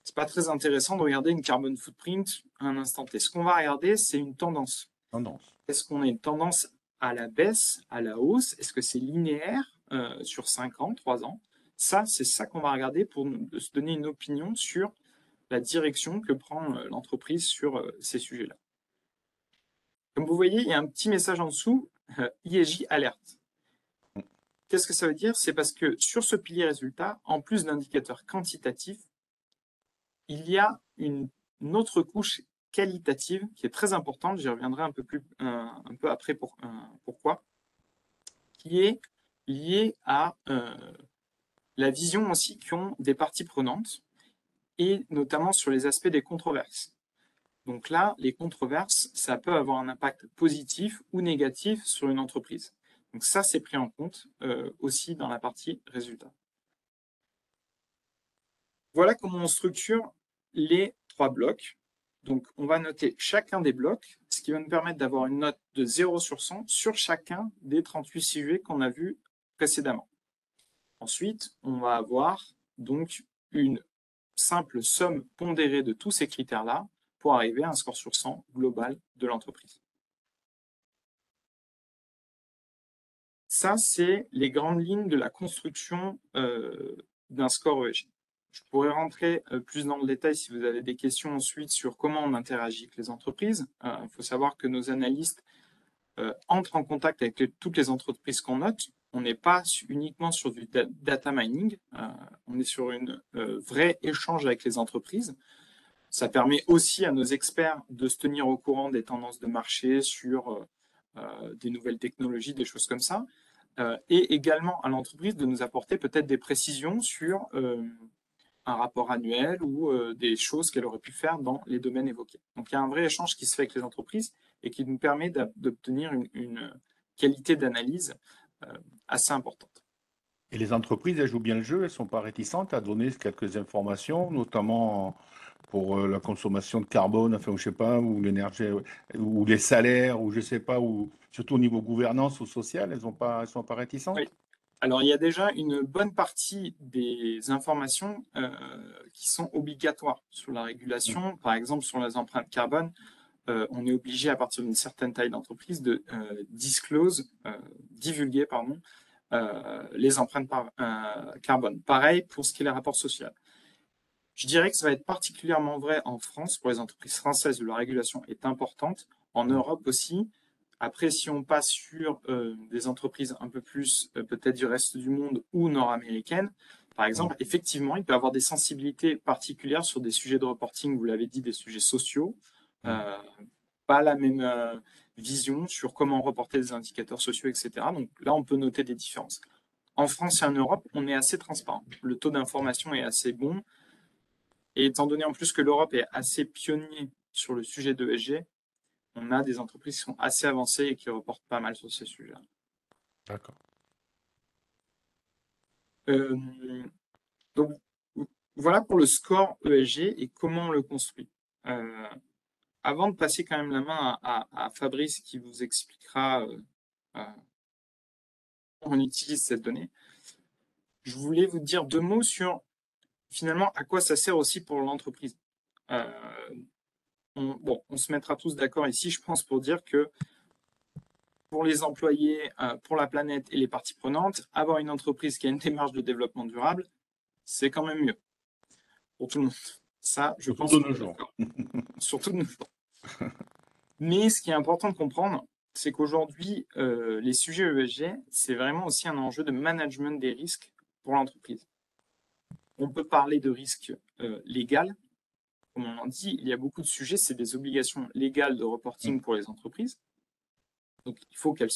Ce n'est pas très intéressant de regarder une carbon footprint à un instant T. Ce qu'on va regarder, c'est une tendance. Est-ce qu'on a une tendance à la baisse, à la hausse? Est-ce que c'est linéaire sur 5 ans, 3 ans? Ça, c'est ça qu'on va regarder pour se donner une opinion sur la direction que prend l'entreprise sur ces sujets-là. Comme vous voyez, il y a un petit message en dessous, ISJ alerte. Qu'est-ce que ça veut dire? C'est parce que sur ce pilier résultat, en plus d'indicateurs quantitatifs, il y a une autre couche qualitative qui est très importante, j'y reviendrai un peu après pourquoi, qui est liée à la vision aussi qu'ont des parties prenantes, et notamment sur les aspects des controverses. Donc là, les controverses, ça peut avoir un impact positif ou négatif sur une entreprise. Donc ça, c'est pris en compte aussi dans la partie résultats. Voilà comment on structure les 3 blocs. Donc, on va noter chacun des blocs, ce qui va nous permettre d'avoir une note de 0 sur 100 sur chacun des 38 sujets qu'on a vus précédemment. Ensuite, on va avoir donc une simple somme pondérée de tous ces critères-là pour arriver à un score sur 100 global de l'entreprise. Ça, c'est les grandes lignes de la construction d'un score ESG. Je pourrais rentrer plus dans le détail si vous avez des questions ensuite sur comment on interagit avec les entreprises. Il faut savoir que nos analystes entrent en contact avec toutes les entreprises qu'on note. On n'est pas uniquement sur du data mining, on est sur un vrai échange avec les entreprises. Ça permet aussi à nos experts de se tenir au courant des tendances de marché sur des nouvelles technologies, des choses comme ça. Et également à l'entreprise de nous apporter peut-être des précisions sur un rapport annuel ou des choses qu'elle aurait pu faire dans les domaines évoqués. Donc il y a un vrai échange qui se fait avec les entreprises et qui nous permet d'obtenir une qualité d'analyse assez importante. Et les entreprises, elles jouent bien le jeu, elles ne sont pas réticentes à donner quelques informations, notamment pour la consommation de carbone, enfin, je sais pas, ou l'énergie, ou les salaires, ou je sais pas, ou surtout au niveau gouvernance ou social, elles sont pas réticentes? Oui. Alors, il y a déjà une bonne partie des informations qui sont obligatoires sur la régulation. Par exemple, sur les empreintes carbone, on est obligé, à partir d'une certaine taille d'entreprise, de divulguer les empreintes carbone. Pareil pour ce qui est les rapports sociaux. Je dirais que ça va être particulièrement vrai en France, pour les entreprises françaises où la régulation est importante, en Europe aussi. Après, si on passe sur des entreprises un peu plus peut-être du reste du monde ou nord-américaines, par exemple, effectivement, il peut y avoir des sensibilités particulières sur des sujets de reporting, vous l'avez dit, des sujets sociaux. Pas la même vision sur comment reporter des indicateurs sociaux, etc. Donc là, on peut noter des différences. En France et en Europe, on est assez transparent. Le taux d'information est assez bon. Et étant donné en plus que l'Europe est assez pionnier sur le sujet de ESG, on a des entreprises qui sont assez avancées et qui reportent pas mal sur ces sujets. D'accord. Donc, voilà pour le score ESG et comment on le construit. Avant de passer quand même la main à Fabrice qui vous expliquera comment on utilise cette donnée, je voulais vous dire 2 mots sur finalement à quoi ça sert aussi pour l'entreprise. On se mettra tous d'accord ici, je pense, pour dire que pour les employés, pour la planète et les parties prenantes, avoir une entreprise qui a une démarche de développement durable, c'est quand même mieux pour tout le monde. Ça, je pense. Surtout de nos jours. Surtout de nos jours. Mais ce qui est important de comprendre, c'est qu'aujourd'hui, les sujets ESG, c'est vraiment aussi un enjeu de management des risques pour l'entreprise. On peut parler de risques légaux. Comme on en dit, il y a beaucoup de sujets, c'est des obligations légales de reporting pour les entreprises. Donc, il faut qu'elles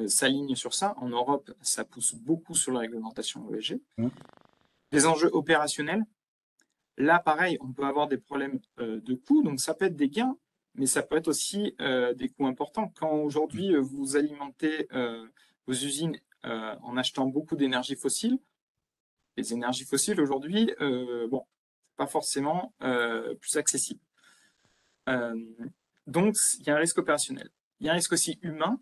s'alignent sur ça. En Europe, ça pousse beaucoup sur la réglementation ESG. Les enjeux opérationnels, là, pareil, on peut avoir des problèmes de coûts, donc ça peut être des gains, mais ça peut être aussi des coûts importants. Quand aujourd'hui, vous alimentez vos usines en achetant beaucoup d'énergie fossile, les énergies fossiles aujourd'hui, pas forcément plus accessibles. Donc, il y a un risque opérationnel. Il y a un risque aussi humain.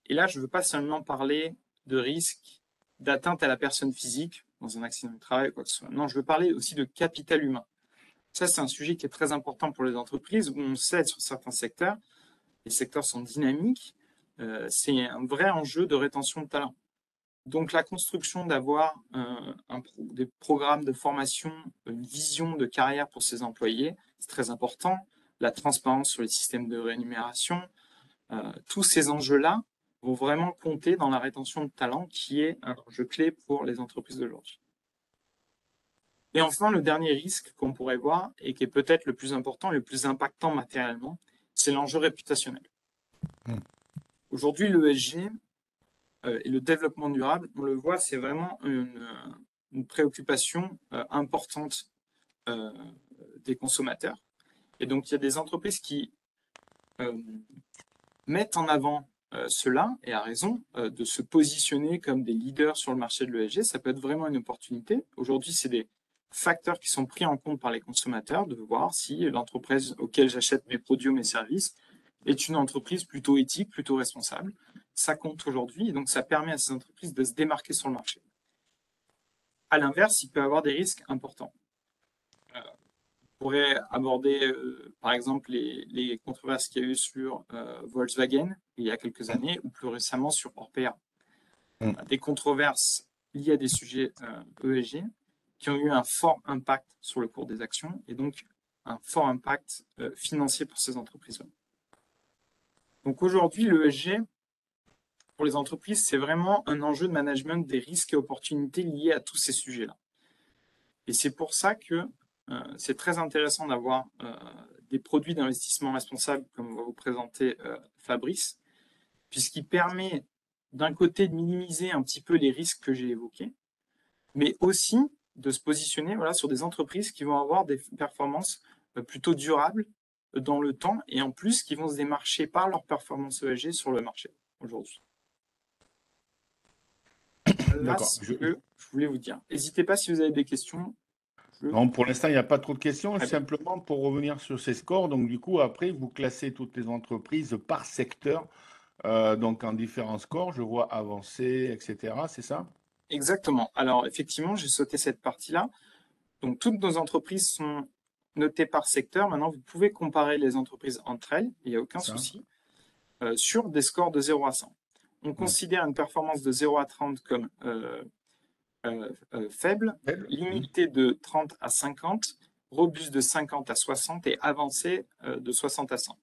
Et là, je ne veux pas seulement parler de risque d'atteinte à la personne physique dans un accident du travail ou quoi que ce soit. Non, je veux parler aussi de capital humain. Ça, c'est un sujet qui est très important pour les entreprises, où on sait sur certains secteurs, les secteurs sont dynamiques, c'est un vrai enjeu de rétention de talent. Donc, la construction d'avoir des programmes de formation, une vision de carrière pour ses employés, c'est très important. La transparence sur les systèmes de rémunération, tous ces enjeux-là vont vraiment compter dans la rétention de talent, qui est un enjeu clé pour les entreprises d'aujourd'hui. Et enfin, le dernier risque qu'on pourrait voir, et qui est peut-être le plus important, le plus impactant matériellement, c'est l'enjeu réputationnel. Aujourd'hui, l'ESG et le développement durable, on le voit, c'est vraiment une préoccupation importante des consommateurs. Et donc, il y a des entreprises qui mettent en avant cela, et à raison, de se positionner comme des leaders sur le marché de l'ESG. Ça peut être vraiment une opportunité. Aujourd'hui, c'est des facteurs qui sont pris en compte par les consommateurs, de voir si l'entreprise auquel j'achète mes produits ou mes services est une entreprise plutôt éthique, plutôt responsable. Ça compte aujourd'hui, et donc ça permet à ces entreprises de se démarquer sur le marché. À l'inverse, il peut y avoir des risques importants. On pourrait aborder, par exemple, les controverses qu'il y a eu sur Volkswagen il y a quelques années, ou plus récemment sur Orpea. Des controverses liées à des sujets ESG qui ont eu un fort impact sur le cours des actions et donc un fort impact financier pour ces entreprises-là. Donc aujourd'hui, l'ESG, pour les entreprises, c'est vraiment un enjeu de management des risques et opportunités liés à tous ces sujets-là. Et c'est pour ça que c'est très intéressant d'avoir des produits d'investissement responsable, comme va vous présenter Fabrice, puisqu'il permet d'un côté de minimiser un petit peu les risques que j'ai évoqués, mais aussi de se positionner sur des entreprises qui vont avoir des performances plutôt durables dans le temps et en plus qui vont se démarcher par leur performance ESG sur le marché aujourd'hui. Voilà D'accord. ce que je voulais vous dire. N'hésitez pas si vous avez des questions. Non, pour l'instant, il n'y a pas trop de questions. Très bien. Simplement pour revenir sur ces scores, donc du coup, après, vous classez toutes les entreprises par secteur, donc en différents scores. Je vois avancé, etc. C'est ça? Exactement. Alors, effectivement, j'ai sauté cette partie-là. Donc, toutes nos entreprises sont notées par secteur. Maintenant, vous pouvez comparer les entreprises entre elles, il n'y a aucun Ça. souci, sur des scores de 0 à 100. On considère une performance de 0 à 30 comme faible, Faible. limité de 30 à 50, robuste de 50 à 60 et avancé de 60 à 100.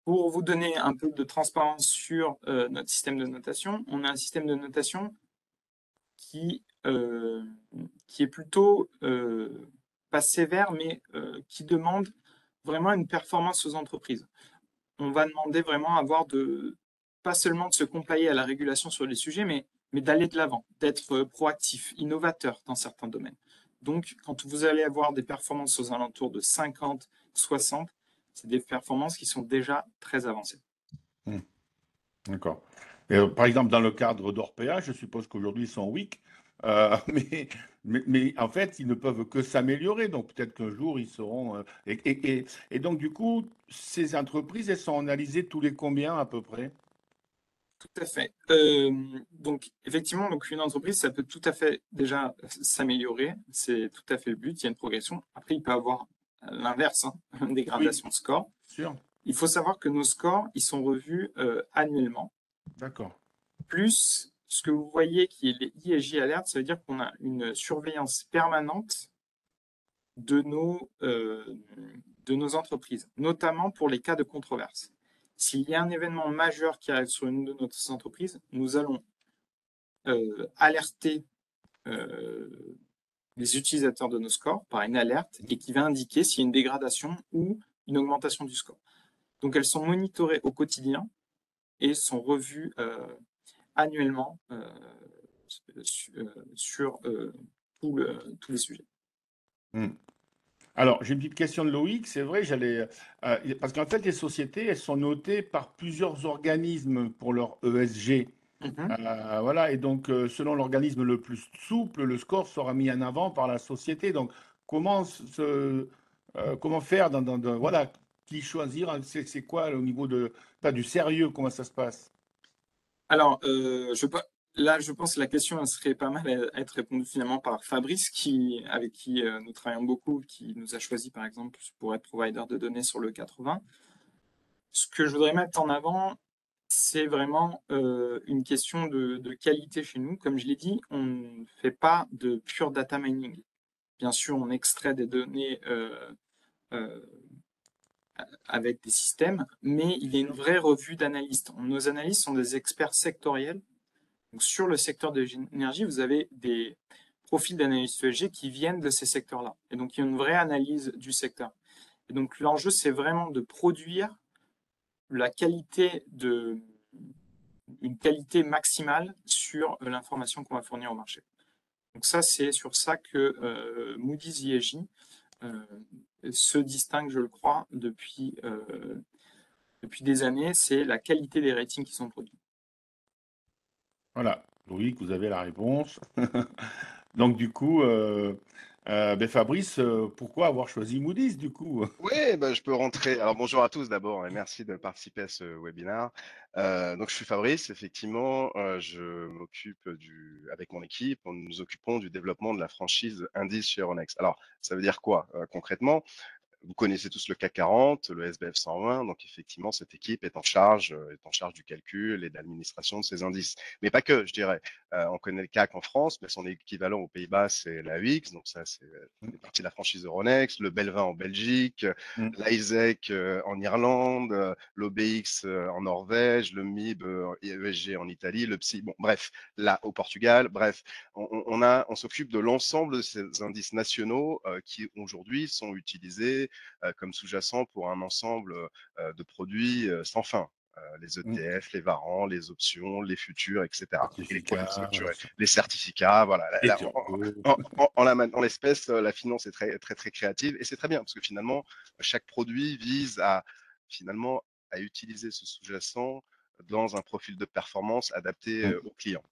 Pour vous donner un peu de transparence sur notre système de notation, on a un système de notation qui est plutôt pas sévère, mais qui demande vraiment une performance aux entreprises. On va demander vraiment à avoir pas seulement de se complier à la régulation sur les sujets, mais d'aller de l'avant, d'être proactif, innovateur dans certains domaines. Donc, quand vous allez avoir des performances aux alentours de 50, 60, c'est des performances qui sont déjà très avancées. D'accord. Et, par exemple, dans le cadre d'Orpea, je suppose qu'aujourd'hui, ils sont weak, mais en fait, ils ne peuvent que s'améliorer. Donc, peut-être qu'un jour, ils seront. Et donc, du coup, ces entreprises, elles sont analysées tous les combien à peu près? Tout à fait. Donc, effectivement, donc une entreprise, ça peut tout à fait déjà s'améliorer. C'est tout à fait le but. Il y a une progression. Après, il peut y avoir l'inverse, hein, une Oui, dégradation de score. sûr. Il faut savoir que nos scores, ils sont revus annuellement. D'accord. Plus ce que vous voyez qui est les ISJ Alert, ça veut dire qu'on a une surveillance permanente de nos entreprises, notamment pour les cas de controverse. S'il y a un événement majeur qui arrive sur une de nos entreprises, nous allons alerter les utilisateurs de nos scores par une alerte et qui va indiquer s'il y a une dégradation ou une augmentation du score. Donc elles sont monitorées au quotidien et sont revues annuellement sur tous les sujets. Hmm. Alors, j'ai une petite question de Loïc. C'est vrai, parce qu'en fait, les sociétés, elles sont notées par plusieurs organismes pour leur ESG. Mhm. Voilà, et donc, selon l'organisme le plus souple, le score sera mis en avant par la société. Donc, comment faire voilà, qui choisir, hein, c'est quoi au niveau pas du sérieux, comment ça se passe? Alors, là, je pense que la question elle serait pas mal à être répondue finalement par Fabrice, avec qui nous travaillons beaucoup, qui nous a choisi par exemple pour être provider de données sur le 80. Ce que je voudrais mettre en avant, c'est vraiment une question de qualité chez nous. Comme je l'ai dit, on ne fait pas de pure data mining. Bien sûr, on extrait des données euh, avec des systèmes, mais il y a une vraie revue d'analystes. Nos analystes sont des experts sectoriels. Donc, sur le secteur de l'énergie, vous avez des profils d'analystes ESG qui viennent de ces secteurs-là. Et donc, il y a une vraie analyse du secteur. Et donc, l'enjeu, c'est vraiment de produire la qualité une qualité maximale sur l'information qu'on va fournir au marché. Donc ça, c'est sur ça que Moody's ESG se distingue, je le crois, depuis des années. C'est la qualité des ratings qui sont produits. Voilà, Loïc, vous avez la réponse. Donc, du coup, ben Fabrice, pourquoi avoir choisi Moody's, du coup? Oui, bah, je peux rentrer. Alors bonjour à tous d'abord et merci de participer à ce webinaire. Donc je suis Fabrice, effectivement, je m'occupe avec mon équipe, nous nous occupons du développement de la franchise Indice chez Euronext. Alors ça veut dire quoi concrètement? Vous connaissez tous le CAC 40, le SBF 120, donc effectivement, cette équipe est en charge du calcul et de l'administration de ces indices. Mais pas que, je dirais. On connaît le CAC en France, mais son équivalent aux Pays-Bas, c'est la UX, donc ça, c'est fait partie de la franchise Euronext, le Belvin en Belgique, Mm. l'ISEC en Irlande, l'OBX en Norvège, le MIB ESG en Italie, le PSI, bon, bref, là, au Portugal, bref, on s'occupe de l'ensemble de ces indices nationaux qui aujourd'hui sont utilisés comme sous-jacent pour un ensemble de produits sans fin. les Mm. ETF, les varants, les options, les futurs, etc. Et les produits Certificat, structurés, les certificats, voilà. les turbos. En l'espèce, la finance est très, très, très créative et c'est très bien parce que finalement, chaque produit vise à finalement à utiliser ce sous-jacent dans un profil de performance adapté Mm. au client.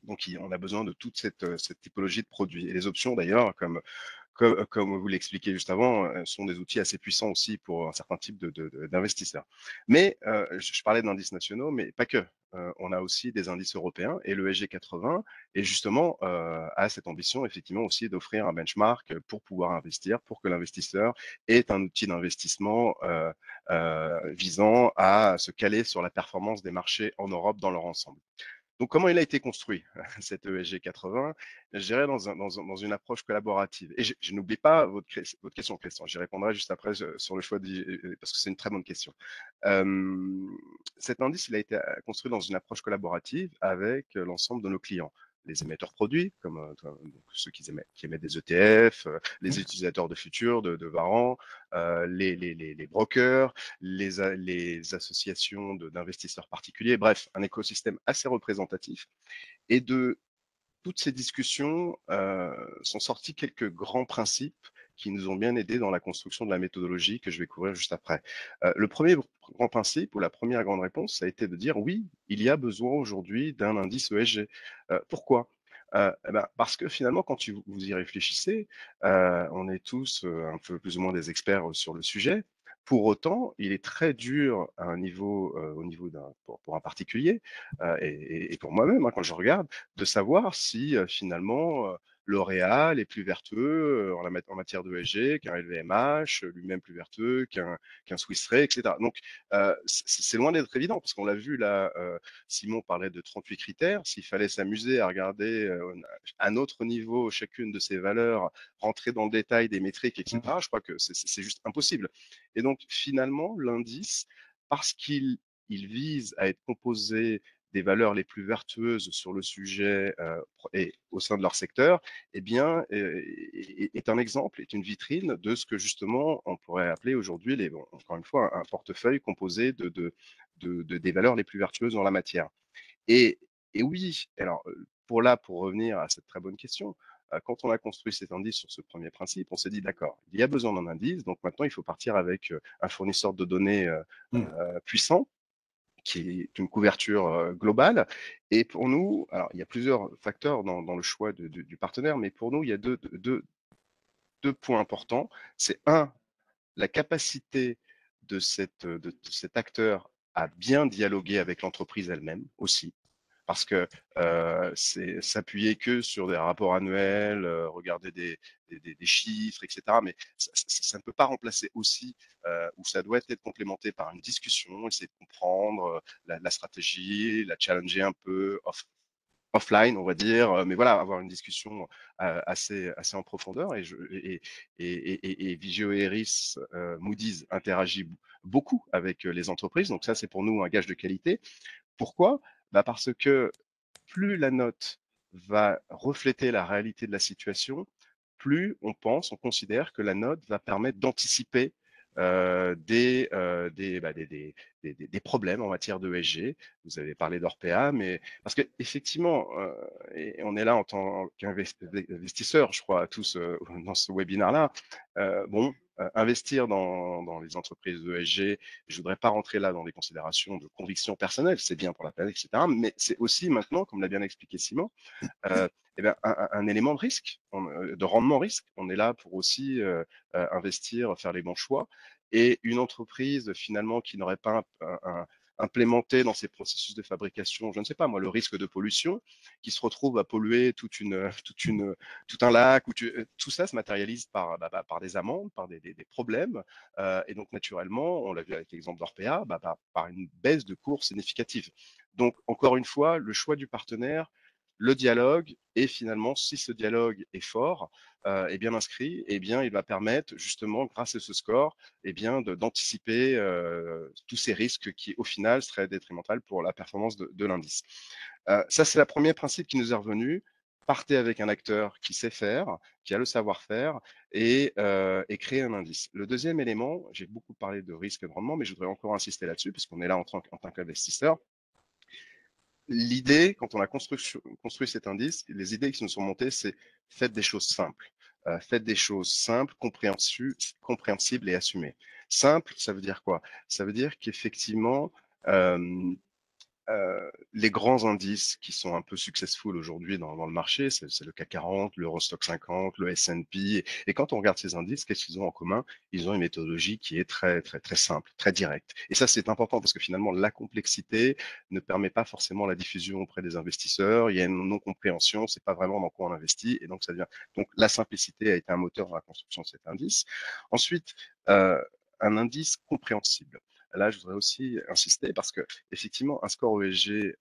Donc, on a besoin de toute cette typologie de produits. Et les options, d'ailleurs, comme vous l'expliquiez juste avant, sont des outils assez puissants aussi pour un certain type d'investisseurs. Mais je parlais d'indices nationaux, mais pas que. On a aussi des indices européens et le SG 80 est justement a cette ambition effectivement aussi d'offrir un benchmark pour pouvoir investir, pour que l'investisseur ait un outil d'investissement visant à se caler sur la performance des marchés en Europe dans leur ensemble. Donc, comment il a été construit, cet ESG 80? Je dirais dans une approche collaborative. Et je n'oublie pas votre question, Christian. J'y répondrai juste après sur le choix, parce que c'est une très bonne question. Cet indice, il a été construit dans une approche collaborative avec l'ensemble de nos clients. Les émetteurs de produits, comme donc ceux qui émettent des ETF, les utilisateurs de futurs, de varants, les brokers, les associations d'investisseurs particuliers, bref, un écosystème assez représentatif. Et de toutes ces discussions sont sortis quelques grands principes qui nous ont bien aidés dans la construction de la méthodologie que je vais couvrir juste après. Le premier grand principe ou la première grande réponse, ça a été de dire oui, il y a besoin aujourd'hui d'un indice ESG. Pourquoi parce que finalement, quand vous y réfléchissez, on est tous un peu plus ou moins des experts sur le sujet. Pour autant, il est très dur à un niveau, au niveau pour un particulier et pour moi-même, hein, quand je regarde, de savoir si finalement L'Oréal est plus vertueux en matière de ESG qu'un LVMH, lui-même plus vertueux qu'un Swiss Re, etc. Donc, c'est loin d'être évident, parce qu'on l'a vu là, Simon parlait de 38 critères. S'il fallait s'amuser à regarder à notre niveau chacune de ces valeurs, rentrer dans le détail des métriques, etc., je crois que c'est juste impossible. Et donc, finalement, l'indice, parce qu'il vise à être composé des valeurs les plus vertueuses sur le sujet et au sein de leur secteur, eh bien, est un exemple, est une vitrine de ce que justement on pourrait appeler aujourd'hui, encore une fois, un portefeuille composé des valeurs les plus vertueuses dans la matière. Et, et oui, alors pour revenir à cette très bonne question, quand on a construit cet indice sur ce premier principe, on s'est dit d'accord, il y a besoin d'un indice, donc maintenant il faut partir avec un fournisseur de données puissant qui est une couverture globale. Et pour nous, alors il y a plusieurs facteurs dans le choix du partenaire, mais pour nous, il y a deux points importants. C'est un, la capacité de cet acteur à bien dialoguer avec l'entreprise elle-même aussi. Parce que c'est s'appuyer que sur des rapports annuels, regarder des chiffres, etc. Mais ça ne peut pas remplacer aussi, ou ça doit être complémenté par une discussion, essayer de comprendre la stratégie, la challenger un peu offline, on va dire, mais voilà, avoir une discussion assez en profondeur. Et Vigeo Eiris, Moody's interagit beaucoup avec les entreprises, donc ça c'est pour nous un gage de qualité. Pourquoi? Parce que plus la note va refléter la réalité de la situation, plus on considère que la note va permettre d'anticiper des problèmes en matière de ESG. Vous avez parlé d'Orpea, mais parce que effectivement, et on est là en tant qu'investisseur, je crois, tous dans ce webinaire-là. Investir dans les entreprises ESG, je voudrais pas rentrer là dans des considérations de conviction personnelle, c'est bien pour la planète, etc. Mais c'est aussi maintenant, comme l'a bien expliqué Simon, un élément de risque, de rendement risque. On est là pour aussi investir, faire les bons choix. Et une entreprise finalement qui n'aurait pas implémenté dans ses processus de fabrication, je ne sais pas moi, le risque de pollution, qui se retrouve à polluer tout un lac, tout ça se matérialise par des amendes, par des problèmes. Et donc naturellement, on l'a vu avec l'exemple d'Orpea, par une baisse de cours significative. Donc encore une fois, le choix du partenaire, le dialogue, et finalement, si ce dialogue est fort, est bien inscrit, eh bien, il va permettre justement, grâce à ce score, eh bien, d'anticiper tous ces risques qui, au final, seraient détrimentaux pour la performance de l'indice. Ça, c'est le premier principe qui nous est revenu. partez avec un acteur qui sait faire, qui a le savoir-faire et créez un indice. Le deuxième élément, j'ai beaucoup parlé de risque et de rendement, mais je voudrais encore insister là-dessus parce qu'on est là en tant qu'investisseur. L'idée, quand on a construit cet indice, les idées qui nous sont montées, c'est faites des choses simples. Faites des choses simples, compréhensibles et assumées. Simple, ça veut dire quoi? Ça veut dire qu'effectivement, euh, les grands indices qui sont un peu successful aujourd'hui dans le marché, c'est le CAC 40, l'Eurostock 50, le S&P. Et quand on regarde ces indices, qu'est-ce qu'ils ont en commun? Ils ont une méthodologie qui est très, très, très simple, très directe. Et ça, c'est important parce que finalement, la complexité ne permet pas forcément la diffusion auprès des investisseurs. Il y a une non-compréhension, c'est pas vraiment dans quoi on investit. Et donc, ça devient. Donc, la simplicité a été un moteur dans la construction de cet indice. Ensuite, un indice compréhensible. Là, je voudrais aussi insister parce que effectivement, un score ESG,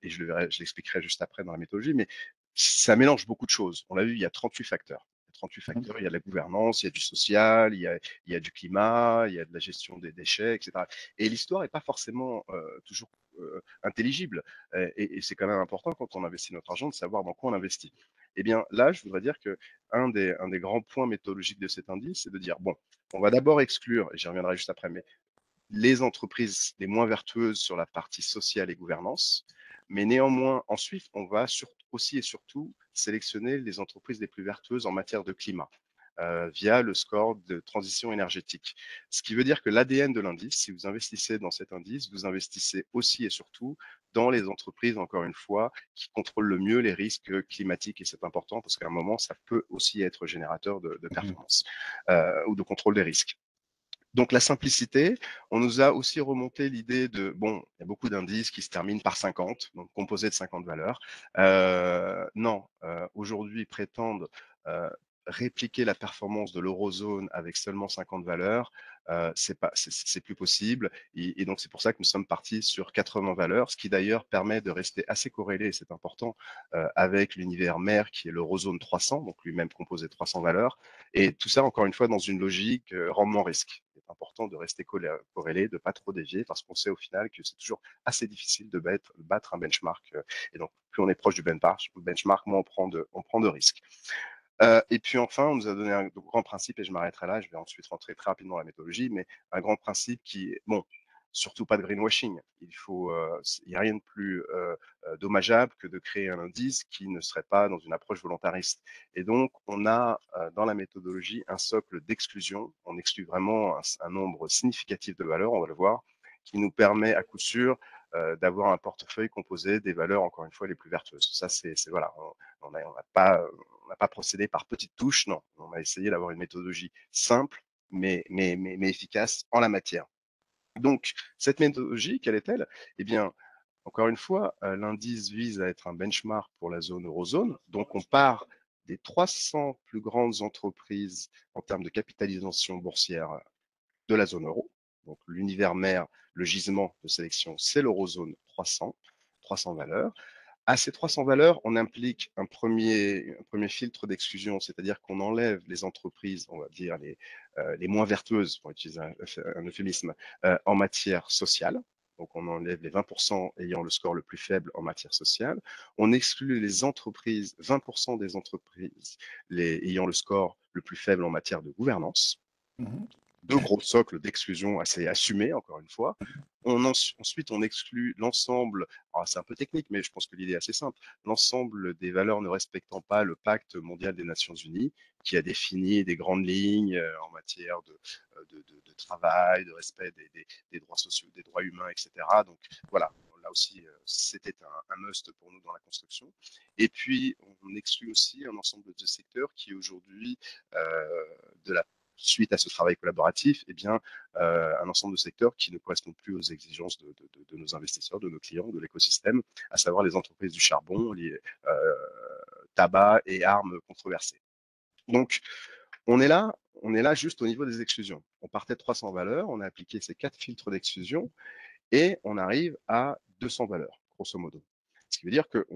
et je l'expliquerai juste après dans la méthodologie, mais ça mélange beaucoup de choses. On l'a vu, il y a 38 facteurs. Il y a 38 facteurs, il y a de la gouvernance, il y a du social, il y a du climat, il y a de la gestion des déchets, etc. Et l'histoire n'est pas forcément toujours intelligible. Et c'est quand même important quand on investit notre argent de savoir dans quoi on investit. Eh bien, là, je voudrais dire que un des grands points méthodologiques de cet indice, c'est de dire, bon, on va d'abord exclure, et j'y reviendrai juste après, mais les entreprises les moins vertueuses sur la partie sociale et gouvernance. Mais néanmoins, ensuite, on va aussi et surtout sélectionner les entreprises les plus vertueuses en matière de climat via le score de transition énergétique. Ce qui veut dire que l'ADN de l'indice, si vous investissez dans cet indice, vous investissez aussi et surtout dans les entreprises, encore une fois, qui contrôlent le mieux les risques climatiques. Et c'est important parce qu'à un moment, ça peut aussi être générateur de performance ou de contrôle des risques. Donc la simplicité, on nous a aussi remonté l'idée de, bon, il y a beaucoup d'indices qui se terminent par 50, donc composés de 50 valeurs. Non, aujourd'hui, ils prétendent euh, répliquer la performance de l'eurozone avec seulement 50 valeurs, c'est plus possible. Et donc c'est pour ça que nous sommes partis sur 80 valeurs, ce qui d'ailleurs permet de rester assez corrélé, et c'est important, avec l'univers mère qui est l'eurozone 300, donc lui-même composé de 300 valeurs. Et tout ça, encore une fois, dans une logique rendement-risque. C'est important de rester corrélé, de pas trop dévier, parce qu'on sait au final que c'est toujours assez difficile de battre un benchmark. Et donc, plus on est proche du benchmark, moins on prend de risques. Et puis enfin, on nous a donné un grand principe, et je m'arrêterai là, je vais ensuite rentrer très rapidement dans la méthodologie, mais un grand principe qui est, bon, surtout pas de greenwashing. Il n'y a rien de plus dommageable que de créer un indice qui ne serait pas dans une approche volontariste. Et donc, on a dans la méthodologie un socle d'exclusion. On exclut vraiment un nombre significatif de valeurs, on va le voir, qui nous permet à coup sûr d'avoir un portefeuille composé des valeurs, encore une fois, les plus vertueuses. Ça, c'est voilà, on n'a pas procédé par petites touches, non. On a essayé d'avoir une méthodologie simple, mais efficace en la matière. Donc, cette méthodologie, quelle est-elle? Eh bien, encore une fois, l'indice vise à être un benchmark pour la zone eurozone. Donc, on part des 300 plus grandes entreprises en termes de capitalisation boursière de la zone euro. Donc, l'univers mère, le gisement de sélection, c'est l'eurozone 300 valeurs. À ces 300 valeurs, on implique un premier filtre d'exclusion, c'est-à-dire qu'on enlève les entreprises, on va dire les moins vertueuses, pour utiliser un euphémisme, en matière sociale. Donc, on enlève les 20% ayant le score le plus faible en matière sociale. On exclut les entreprises, 20% des entreprises ayant le score le plus faible en matière de gouvernance. Deux gros socles d'exclusion assez assumés, encore une fois. Ensuite, on exclut l'ensemble, c'est un peu technique, mais je pense que l'idée est assez simple, l'ensemble des valeurs ne respectant pas le pacte mondial des Nations Unies, qui a défini des grandes lignes en matière de travail, de respect des droits sociaux, des droits humains, etc. Donc voilà, là aussi, c'était un must pour nous dans la construction. Et puis, on exclut aussi un ensemble de secteurs qui aujourd'hui, de la suite à ce travail collaboratif, eh bien, un ensemble de secteurs qui ne correspondent plus aux exigences de nos investisseurs, de nos clients, de l'écosystème, à savoir les entreprises du charbon, les tabac et armes controversées. Donc, on est là juste au niveau des exclusions. On partait de 300 valeurs, on a appliqué ces 4 filtres d'exclusion et on arrive à 200 valeurs, grosso modo. Ce qui veut dire que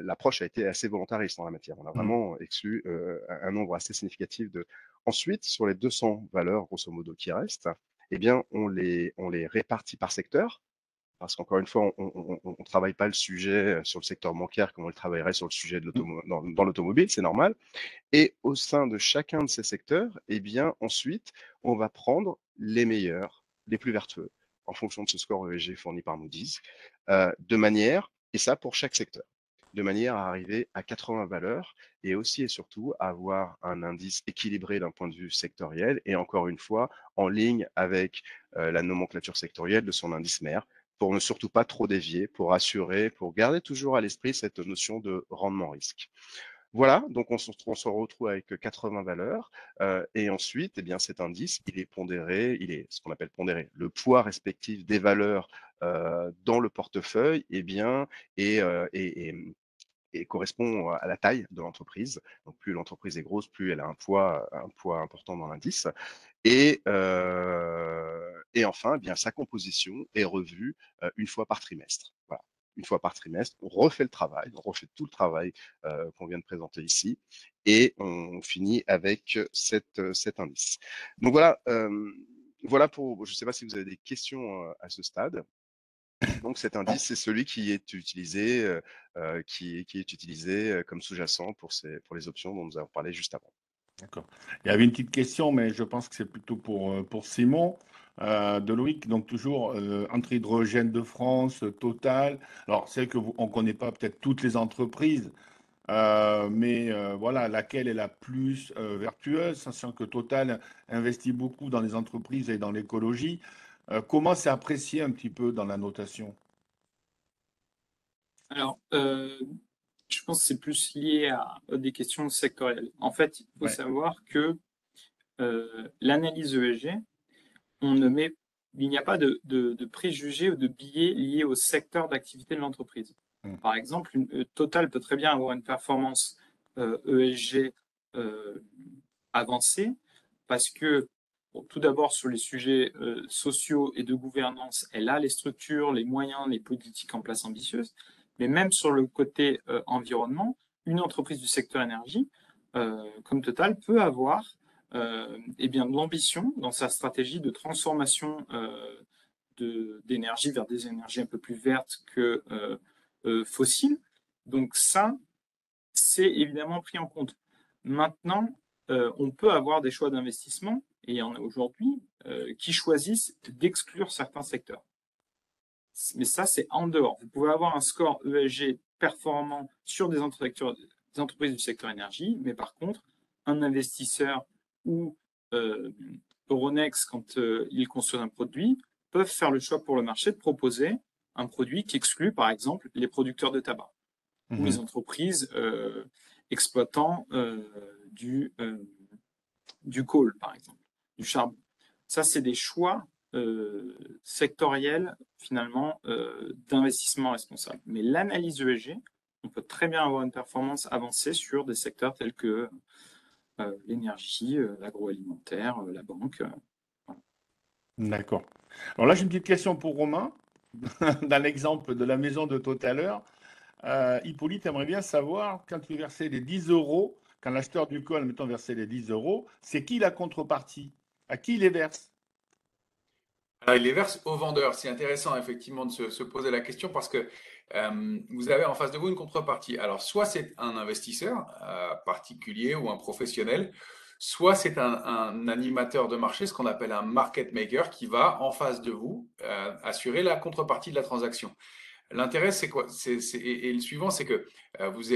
l'approche a été assez volontariste en la matière. On a vraiment exclu un nombre assez significatif de. Ensuite, sur les 200 valeurs, grosso modo, qui restent, eh bien, on les répartit par secteur, parce qu'encore une fois, on ne travaille pas le sujet sur le secteur bancaire comme on le travaillerait sur le sujet de dans l'automobile, c'est normal. Et au sein de chacun de ces secteurs, eh bien, ensuite, on va prendre les meilleurs, les plus vertueux, en fonction de ce score ESG fourni par Moody's, de manière, et ça pour chaque secteur, de manière à arriver à 80 valeurs et aussi et surtout à avoir un indice équilibré d'un point de vue sectoriel et encore une fois en ligne avec la nomenclature sectorielle de son indice mère pour ne surtout pas trop dévier, pour assurer, pour garder toujours à l'esprit cette notion de rendement risque. Voilà, donc on se retrouve avec 80 valeurs et ensuite, eh bien, cet indice, il est pondéré, il est ce qu'on appelle pondéré, le poids respectif des valeurs dans le portefeuille, eh bien, et correspond à la taille de l'entreprise. Donc, plus l'entreprise est grosse, plus elle a un poids important dans l'indice. Et enfin, eh bien, sa composition est revue une fois par trimestre. Voilà. Une fois par trimestre, on refait le travail, on refait tout le travail qu'on vient de présenter ici, et on finit avec cet indice. Donc voilà, voilà pour. Je ne sais pas si vous avez des questions à ce stade. Donc cet indice, c'est celui qui est utilisé, qui est utilisé comme sous-jacent pour les options dont nous avons parlé juste avant. D'accord. Il y avait une petite question, mais je pense que c'est plutôt pour Simon de Loïc. Donc, toujours entre Hydrogène de France, Total. Alors, c'est vrai qu'on ne connaît pas peut-être toutes les entreprises, mais voilà, laquelle est la plus vertueuse, sachant que Total investit beaucoup dans les entreprises et dans l'écologie. Comment c'est apprécié un petit peu dans la notation? Alors, je pense que c'est plus lié à des questions sectorielles. En fait, il faut Ouais. savoir que l'analyse ESG, il n'y a pas de préjugés ou de biais liés au secteur d'activité de l'entreprise. Par exemple, Total peut très bien avoir une performance ESG avancée parce que, bon, tout d'abord, sur les sujets sociaux et de gouvernance, elle a les structures, les moyens, les politiques en place ambitieuses. Mais même sur le côté environnement, une entreprise du secteur énergie, comme Total, peut avoir eh bien, de l'ambition dans sa stratégie de transformation d'énergie vers des énergies un peu plus vertes que fossiles. Donc ça, c'est évidemment pris en compte. Maintenant, on peut avoir des choix d'investissement, et il y en a aujourd'hui, qui choisissent d'exclure certains secteurs. Mais ça, c'est en dehors. Vous pouvez avoir un score ESG performant sur des entreprises du secteur énergie, mais par contre, un investisseur ou Euronext, quand il conçoit un produit, peuvent faire le choix pour le marché de proposer un produit qui exclut, par exemple, les producteurs de tabac ou les entreprises exploitant du coal, par exemple, du charbon. Ça, c'est des choix sectoriels, finalement, d'investissement responsable. Mais l'analyse ESG, on peut très bien avoir une performance avancée sur des secteurs tels que l'énergie, l'agroalimentaire, la banque. D'accord. Alors là, j'ai une petite question pour Romain. Dans l'exemple de la maison de tout à l'heure, Hippolyte aimerait bien savoir, quand tu versais les 10 euros, quand l'acheteur du col, mettons, versait les 10 euros, c'est qui la contrepartie? À qui il les verse? Alors, il les verse au vendeur. C'est intéressant effectivement de se poser la question parce que vous avez en face de vous une contrepartie. Alors, soit c'est un investisseur particulier ou un professionnel, soit c'est un animateur de marché, ce qu'on appelle un market maker, qui va en face de vous assurer la contrepartie de la transaction. L'intérêt, c'est quoi? Et le suivant, c'est que vous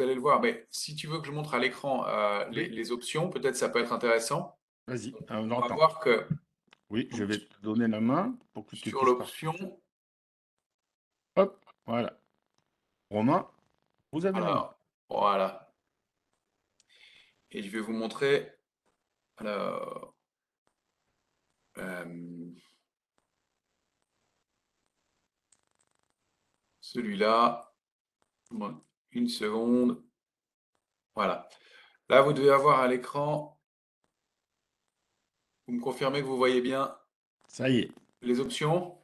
allez le voir. Mais si tu veux que je montre à l'écran Oui, les options, peut-être ça peut être intéressant. vas-y, on On va entend. voir que Oui, je vais te donner la main pour que tu sur puisses partir. l'option, Hop, voilà. Romain, vous avez la main. alors, voilà. Et je vais vous montrer, alors, euh, celui-là. Bon, une seconde. Voilà. Là, vous devez avoir à l'écran, vous me confirmez que vous voyez bien Ça y est. les options?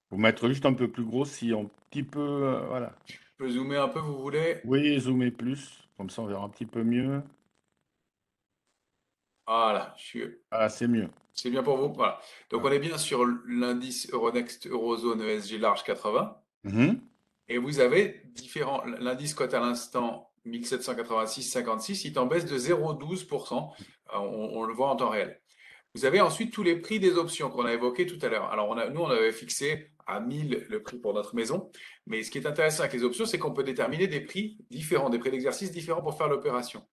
Vous mettre juste un peu plus gros si un petit peu. Voilà. Je peux zoomer un peu, vous voulez? Oui, zoomer plus. Comme ça, on verra un petit peu mieux. Voilà, Ah, c'est mieux. c'est bien pour vous. Voilà. Donc, Ouais. on est bien sur l'indice Euronext Eurozone ESG Large 80. Mhm. Et vous avez différents. L'indice cote à l'instant 1786,56, il est en baisse de 0,12%. On le voit en temps réel. Vous avez ensuite tous les prix des options qu'on a évoqués tout à l'heure. Alors, nous, on avait fixé à 1000 le prix pour notre maison. Mais ce qui est intéressant avec les options, c'est qu'on peut déterminer des prix différents, des prix d'exercice différents pour faire l'opération.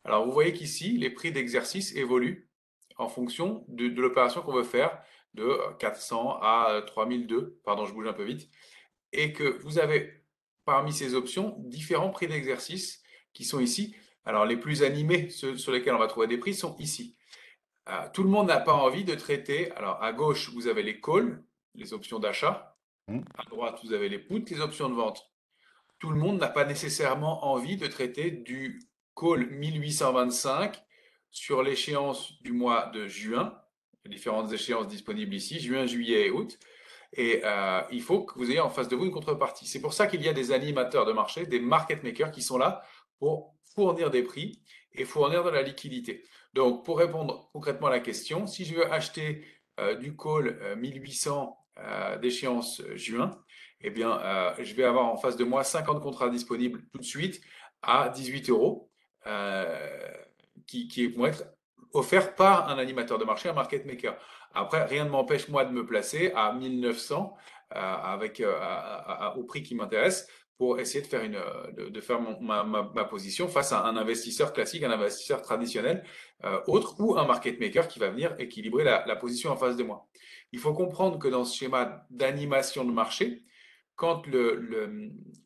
Alors, vous voyez qu'ici, les prix d'exercice évoluent en fonction de l'opération qu'on veut faire, de 400 à 3002. Pardon, je bouge un peu vite. Et que vous avez parmi ces options différents prix d'exercice qui sont ici. Alors, les plus animés, ceux sur lesquels on va trouver des prix, sont ici. Tout le monde n'a pas envie de traiter. Alors, à gauche, vous avez les calls, les options d'achat. Mhm. À droite, vous avez les puts, les options de vente. Tout le monde n'a pas nécessairement envie de traiter du call 1825 sur l'échéance du mois de juin. Les différentes échéances disponibles ici, juin, juillet et août. Et il faut que vous ayez en face de vous une contrepartie. C'est pour ça qu'il y a des animateurs de marché, des market makers qui sont là pour fournir des prix et fournir de la liquidité. Donc, pour répondre concrètement à la question, si je veux acheter du call 1800 d'échéance juin, eh bien, je vais avoir en face de moi 50 contrats disponibles tout de suite à 18 euros qui vont être offerts par un animateur de marché, un market maker. Après, rien ne m'empêche, moi, de me placer à 1900 au prix qui m'intéresse pour essayer de faire, de faire ma position face à un investisseur classique, un investisseur traditionnel, autre, ou un market maker qui va venir équilibrer la position en face de moi. Il faut comprendre que dans ce schéma d'animation de marché, quand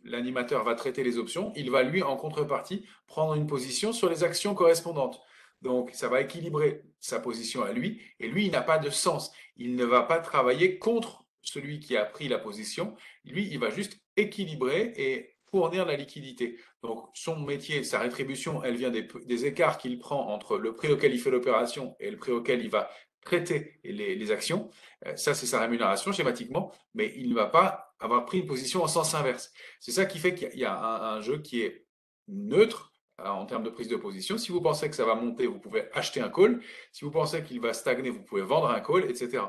l'animateur va traiter les options, il va lui, en contrepartie, prendre une position sur les actions correspondantes. Donc, ça va équilibrer sa position à lui, et lui, il n'a pas de sens. Il ne va pas travailler contre celui qui a pris la position. Lui, il va juste équilibrer et fournir la liquidité. Donc, son métier, sa rétribution, elle vient des écarts qu'il prend entre le prix auquel il fait l'opération et le prix auquel il va traiter les actions. Ça, c'est sa rémunération schématiquement, mais il ne va pas avoir pris une position en sens inverse. C'est ça qui fait qu'il y a un jeu qui est neutre en termes de prise de position. Si vous pensez que ça va monter, vous pouvez acheter un call. Si vous pensez qu'il va stagner, vous pouvez vendre un call, etc.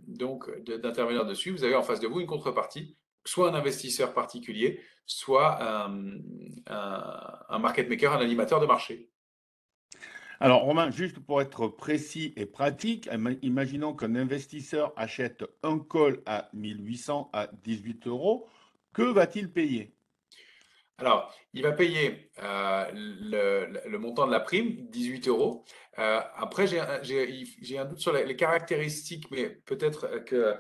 Donc, d'intervenir dessus, vous avez en face de vous une contrepartie, soit un investisseur particulier, soit un market maker, un animateur de marché. Alors, Romain, juste pour être précis et pratique, imaginons qu'un investisseur achète un call à 1800 à 18 euros. Que va-t-il payer? Alors, il va payer le montant de la prime, 18 euros. Après, j'ai un doute sur les caractéristiques, mais peut-être que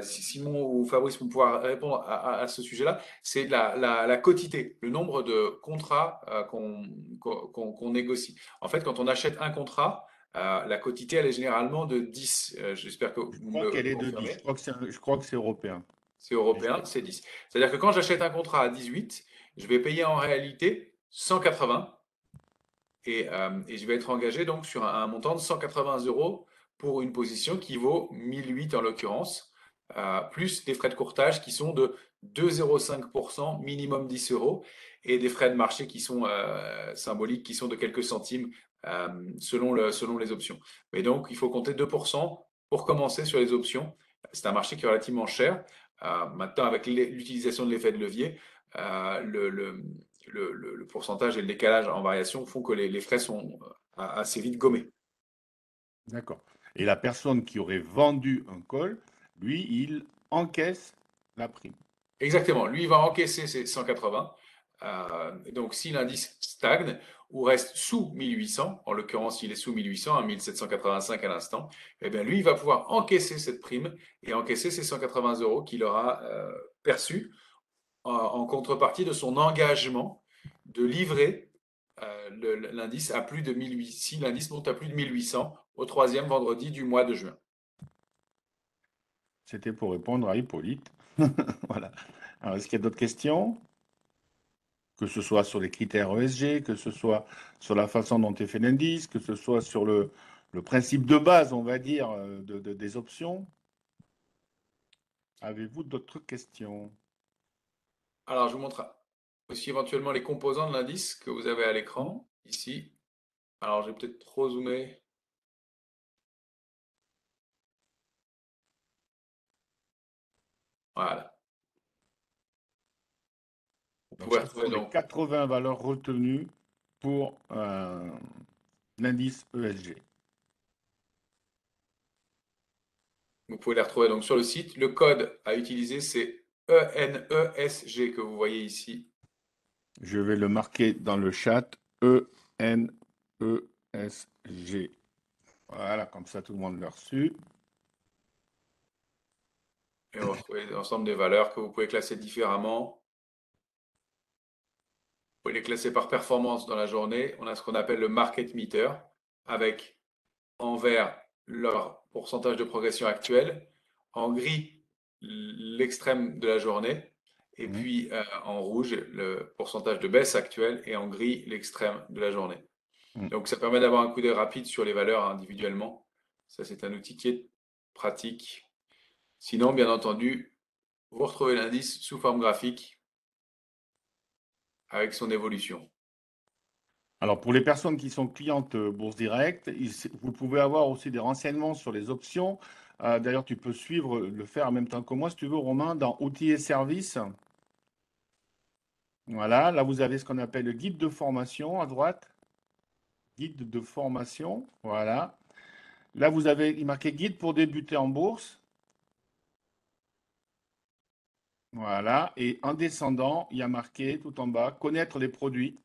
si Simon ou Fabrice vont pouvoir répondre à ce sujet-là. C'est la quotité, le nombre de contrats qu'on négocie. En fait, quand on achète un contrat, la quotité, elle est généralement de 10. J'espère que Je vous crois me qu'elle le est de 10. confirmez. Je crois que c'est européen. C'est Mais je européen, c'est 10. C'est-à-dire que quand j'achète un contrat à 18, je vais payer en réalité 180 et je vais être engagé donc sur un montant de 180 euros pour une position qui vaut 1008 en l'occurrence, plus des frais de courtage qui sont de 2,05%, minimum 10 euros, et des frais de marché qui sont symboliques, qui sont de quelques centimes selon les options. Mais donc, il faut compter 2% pour commencer sur les options. C'est un marché qui est relativement cher. Maintenant, avec l'utilisation de l'effet de levier, le pourcentage et le décalage en variation font que les frais sont assez vite gommés. D'accord. Et la personne qui aurait vendu un call, lui, il encaisse la prime. Exactement. Lui, il va encaisser ses 180. Donc, si l'indice stagne ou reste sous 1800, en l'occurrence, il est sous 1800, à 1785 à l'instant, eh bien, lui, il va pouvoir encaisser cette prime et encaisser ses 180 euros qu'il aura perçus en contrepartie de son engagement de livrer l'indice à plus de 1800, si l'indice monte à plus de 1800 au troisième vendredi du mois de juin. C'était pour répondre à Hippolyte. Voilà. Alors, est-ce qu'il y a d'autres questions? Que ce soit sur les critères ESG, que ce soit sur la façon dont est fait l'indice, que ce soit sur le principe de base, on va dire, des options. Avez-vous d'autres questions? Alors, je vous montre aussi éventuellement les composants de l'indice que vous avez à Hmm. l'écran, ici. Alors, j'ai peut-être trop zoomé. Voilà. Vous Donc, pouvez ça, ce retrouver sont les donc 80 valeurs retenues pour l'indice ESG. Vous pouvez les retrouver donc sur le site. Le code à utiliser, c'est ENESG que vous voyez ici. Je vais le marquer dans le chat. ENESG. Voilà, comme ça, tout le monde l'a reçu. Et vous retrouvez l'ensemble des valeurs que vous pouvez classer différemment. Vous pouvez les classer par performance dans la journée. On a ce qu'on appelle le market meter, avec en vert leur pourcentage de progression actuelle, en gris l'extrême de la journée, et puis en rouge le pourcentage de baisse actuelle, et en gris l'extrême de la journée. Donc ça permet d'avoir un coup d'œil rapide sur les valeurs individuellement. Ça, c'est un outil qui est pratique. Sinon, bien entendu, vous retrouvez l'indice sous forme graphique avec son évolution. Alors, pour les personnes qui sont clientes Bourse Direct, vous pouvez avoir aussi des renseignements sur les options. D'ailleurs, tu peux suivre, le faire en même temps que moi, si tu veux, Romain, dans Outils et services. Voilà, là, vous avez ce qu'on appelle le guide de formation à droite. Guide de formation, voilà. Là, vous avez il marqué guide pour débuter en bourse. Voilà, et en descendant, il y a marqué tout en bas, connaître les produits.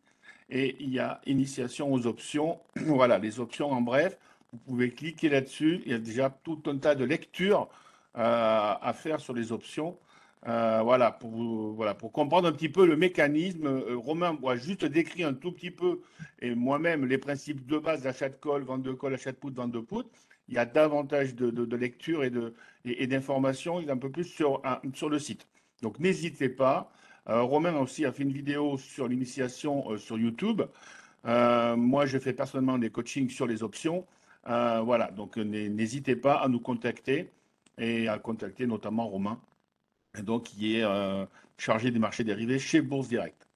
Et il y a initiation aux options. Voilà, les options en bref. Vous pouvez cliquer là-dessus. Il y a déjà tout un tas de lectures à faire sur les options. Voilà, pour comprendre un petit peu le mécanisme. Romain moi juste décrit un tout petit peu, et moi-même, les principes de base d'achat de call, vente de call, achat de put, vente de put. Il y a davantage de lecture et d'informations. Il y a un peu plus sur le site. Donc, n'hésitez pas. Romain aussi a fait une vidéo sur l'initiation sur YouTube. Moi, je fais personnellement des coachings sur les options. Voilà, donc n'hésitez pas à nous contacter et à contacter notamment Romain, donc, qui est chargé des marchés dérivés chez Bourse Direct.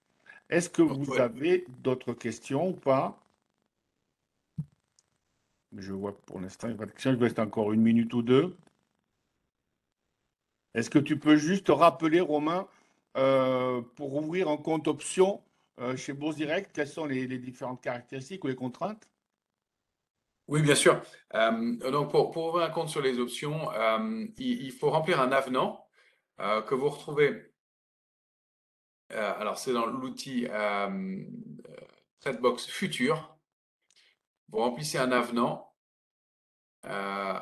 Est-ce que vous Ouais. avez d'autres questions ou pas? Je vois que pour l'instant, il n'y a pas de questions. Il vous reste encore une minute ou deux. Est-ce que tu peux juste rappeler, Romain, pour ouvrir un compte option chez Bourse Direct, quelles sont les différentes caractéristiques ou les contraintes? Oui, bien sûr. Donc, pour ouvrir un compte sur les options, il faut remplir un avenant que vous retrouvez. Alors, c'est dans l'outil Tradebox Future. Vous remplissez un avenant. euh,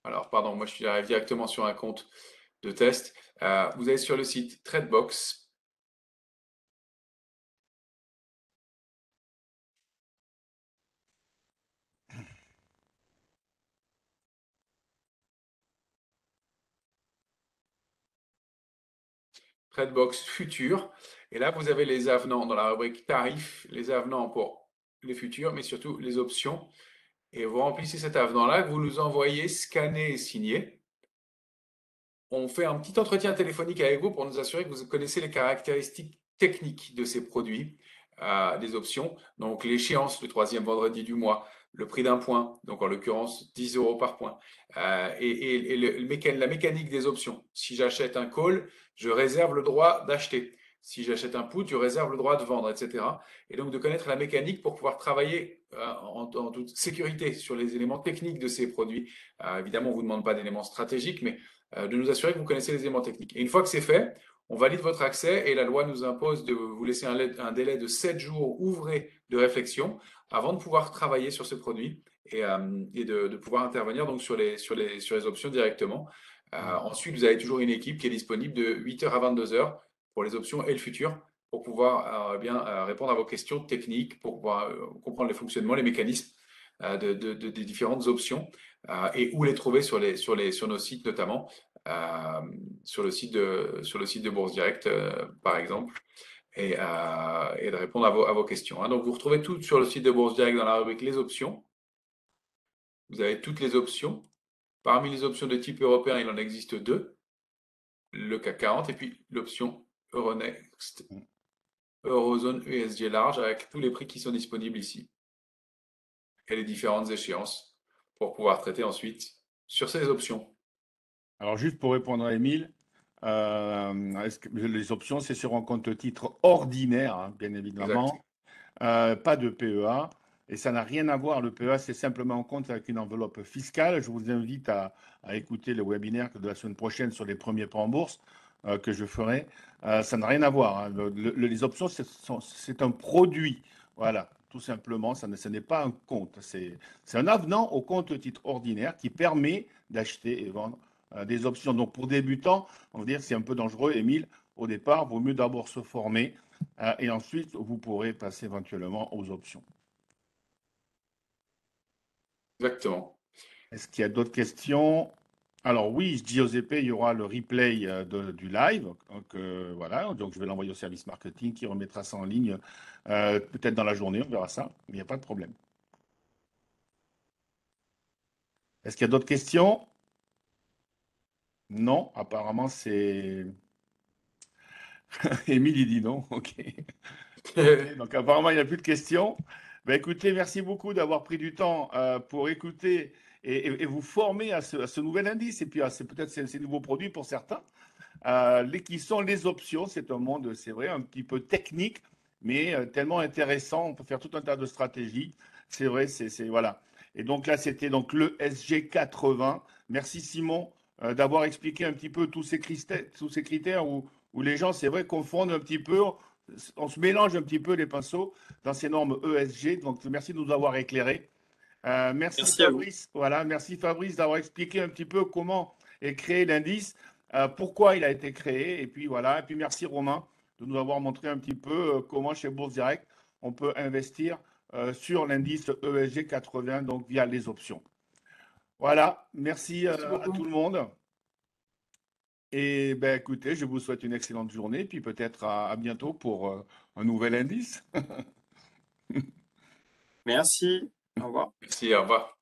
alors, pardon, moi je arrive directement sur un compte de test. Vous allez sur le site Tradebox. Tradebox Future. Et là, vous avez les avenants dans la rubrique tarifs, les avenants pour les futurs, mais surtout les options. Et vous remplissez cet avenant-là que vous nous envoyez scanné et signé. On fait un petit entretien téléphonique avec vous pour nous assurer que vous connaissez les caractéristiques techniques de ces produits, des options. Donc l'échéance, le troisième vendredi du mois, le prix d'un point, donc en l'occurrence 10 euros par point, et la mécanique des options. Si j'achète un call, je réserve le droit d'acheter. Si j'achète un put, je réserve le droit de vendre, etc. Et donc de connaître la mécanique pour pouvoir travailler en toute sécurité sur les éléments techniques de ces produits. Évidemment, on ne vous demande pas d'éléments stratégiques, mais de nous assurer que vous connaissez les éléments techniques. Et une fois que c'est fait, on valide votre accès et la loi nous impose de vous laisser un délai de 7 jours ouvrés de réflexion avant de pouvoir travailler sur ce produit et de pouvoir intervenir donc sur les options directement. Ensuite, vous avez toujours une équipe qui est disponible de 8h à 22h pour les options et le futur pour pouvoir répondre à vos questions techniques, pour pouvoir comprendre les fonctionnements, les mécanismes des différentes options et où les trouver sur nos sites notamment, sur le site de Bourse Direct par exemple, et de répondre à vos questions. Hein. Donc vous retrouvez tout sur le site de Bourse Direct dans la rubrique les options. Vous avez toutes les options. Parmi les options de type européen, il en existe deux, le CAC 40 et puis l'option Euronext, Eurozone ESG large avec tous les prix qui sont disponibles ici et les différentes échéances pour pouvoir traiter ensuite sur ces options. Alors, juste pour répondre à Émile, les options, c'est sur un compte titre ordinaire, hein, bien Exact. évidemment, pas de PEA. Et ça n'a rien à voir. Le PEA, c'est simplement un compte avec une enveloppe fiscale. Je vous invite à écouter le webinaire de la semaine prochaine sur les premiers pas en bourse que je ferai. Ça n'a rien à voir, hein. Les options, c'est un produit. Voilà, tout simplement. Ce n'est pas un compte. C'est un avenant au compte titre ordinaire qui permet d'acheter et vendre des options. Donc, pour débutants, on va dire que c'est un peu dangereux, Émile. Au départ, il vaut mieux d'abord se former et ensuite, vous pourrez passer éventuellement aux options. Exactement. Est-ce qu'il y a d'autres questions? Alors oui, je dis aux épées, il y aura le replay du live. Donc voilà, donc je vais l'envoyer au service marketing qui remettra ça en ligne peut-être dans la journée, on verra ça, mais il n'y a pas de problème. Est-ce qu'il y a d'autres questions? Non, apparemment c'est... Émile, il dit non, ok. Ok, donc apparemment, il n'y a plus de questions. Ben, écoutez, merci beaucoup d'avoir pris du temps pour écouter et vous former à ce nouvel indice et puis à peut-être ces nouveaux produits pour certains. Qui sont les options, c'est un monde, c'est vrai, un petit peu technique, mais tellement intéressant. On peut faire tout un tas de stratégies. C'est vrai, voilà. Et donc là, c'était donc le SG80. Merci Simon d'avoir expliqué un petit peu tous ces critères où les gens, c'est vrai, confondent un petit peu. On se mélange un petit peu les pinceaux dans ces normes ESG. Donc, merci de nous avoir éclairés. Merci Merci à vous. Fabrice. Voilà, merci Fabrice d'avoir expliqué un petit peu comment est créé l'indice, pourquoi il a été créé. Et puis voilà. Et puis merci Romain de nous avoir montré un petit peu comment chez Bourse Direct on peut investir sur l'indice ESG 80, donc via les options. Voilà, merci Merci à beaucoup. tout le monde. Et ben écoutez, je vous souhaite une excellente journée, puis peut-être à bientôt pour un nouvel indice. Merci. Au revoir. Merci, au revoir.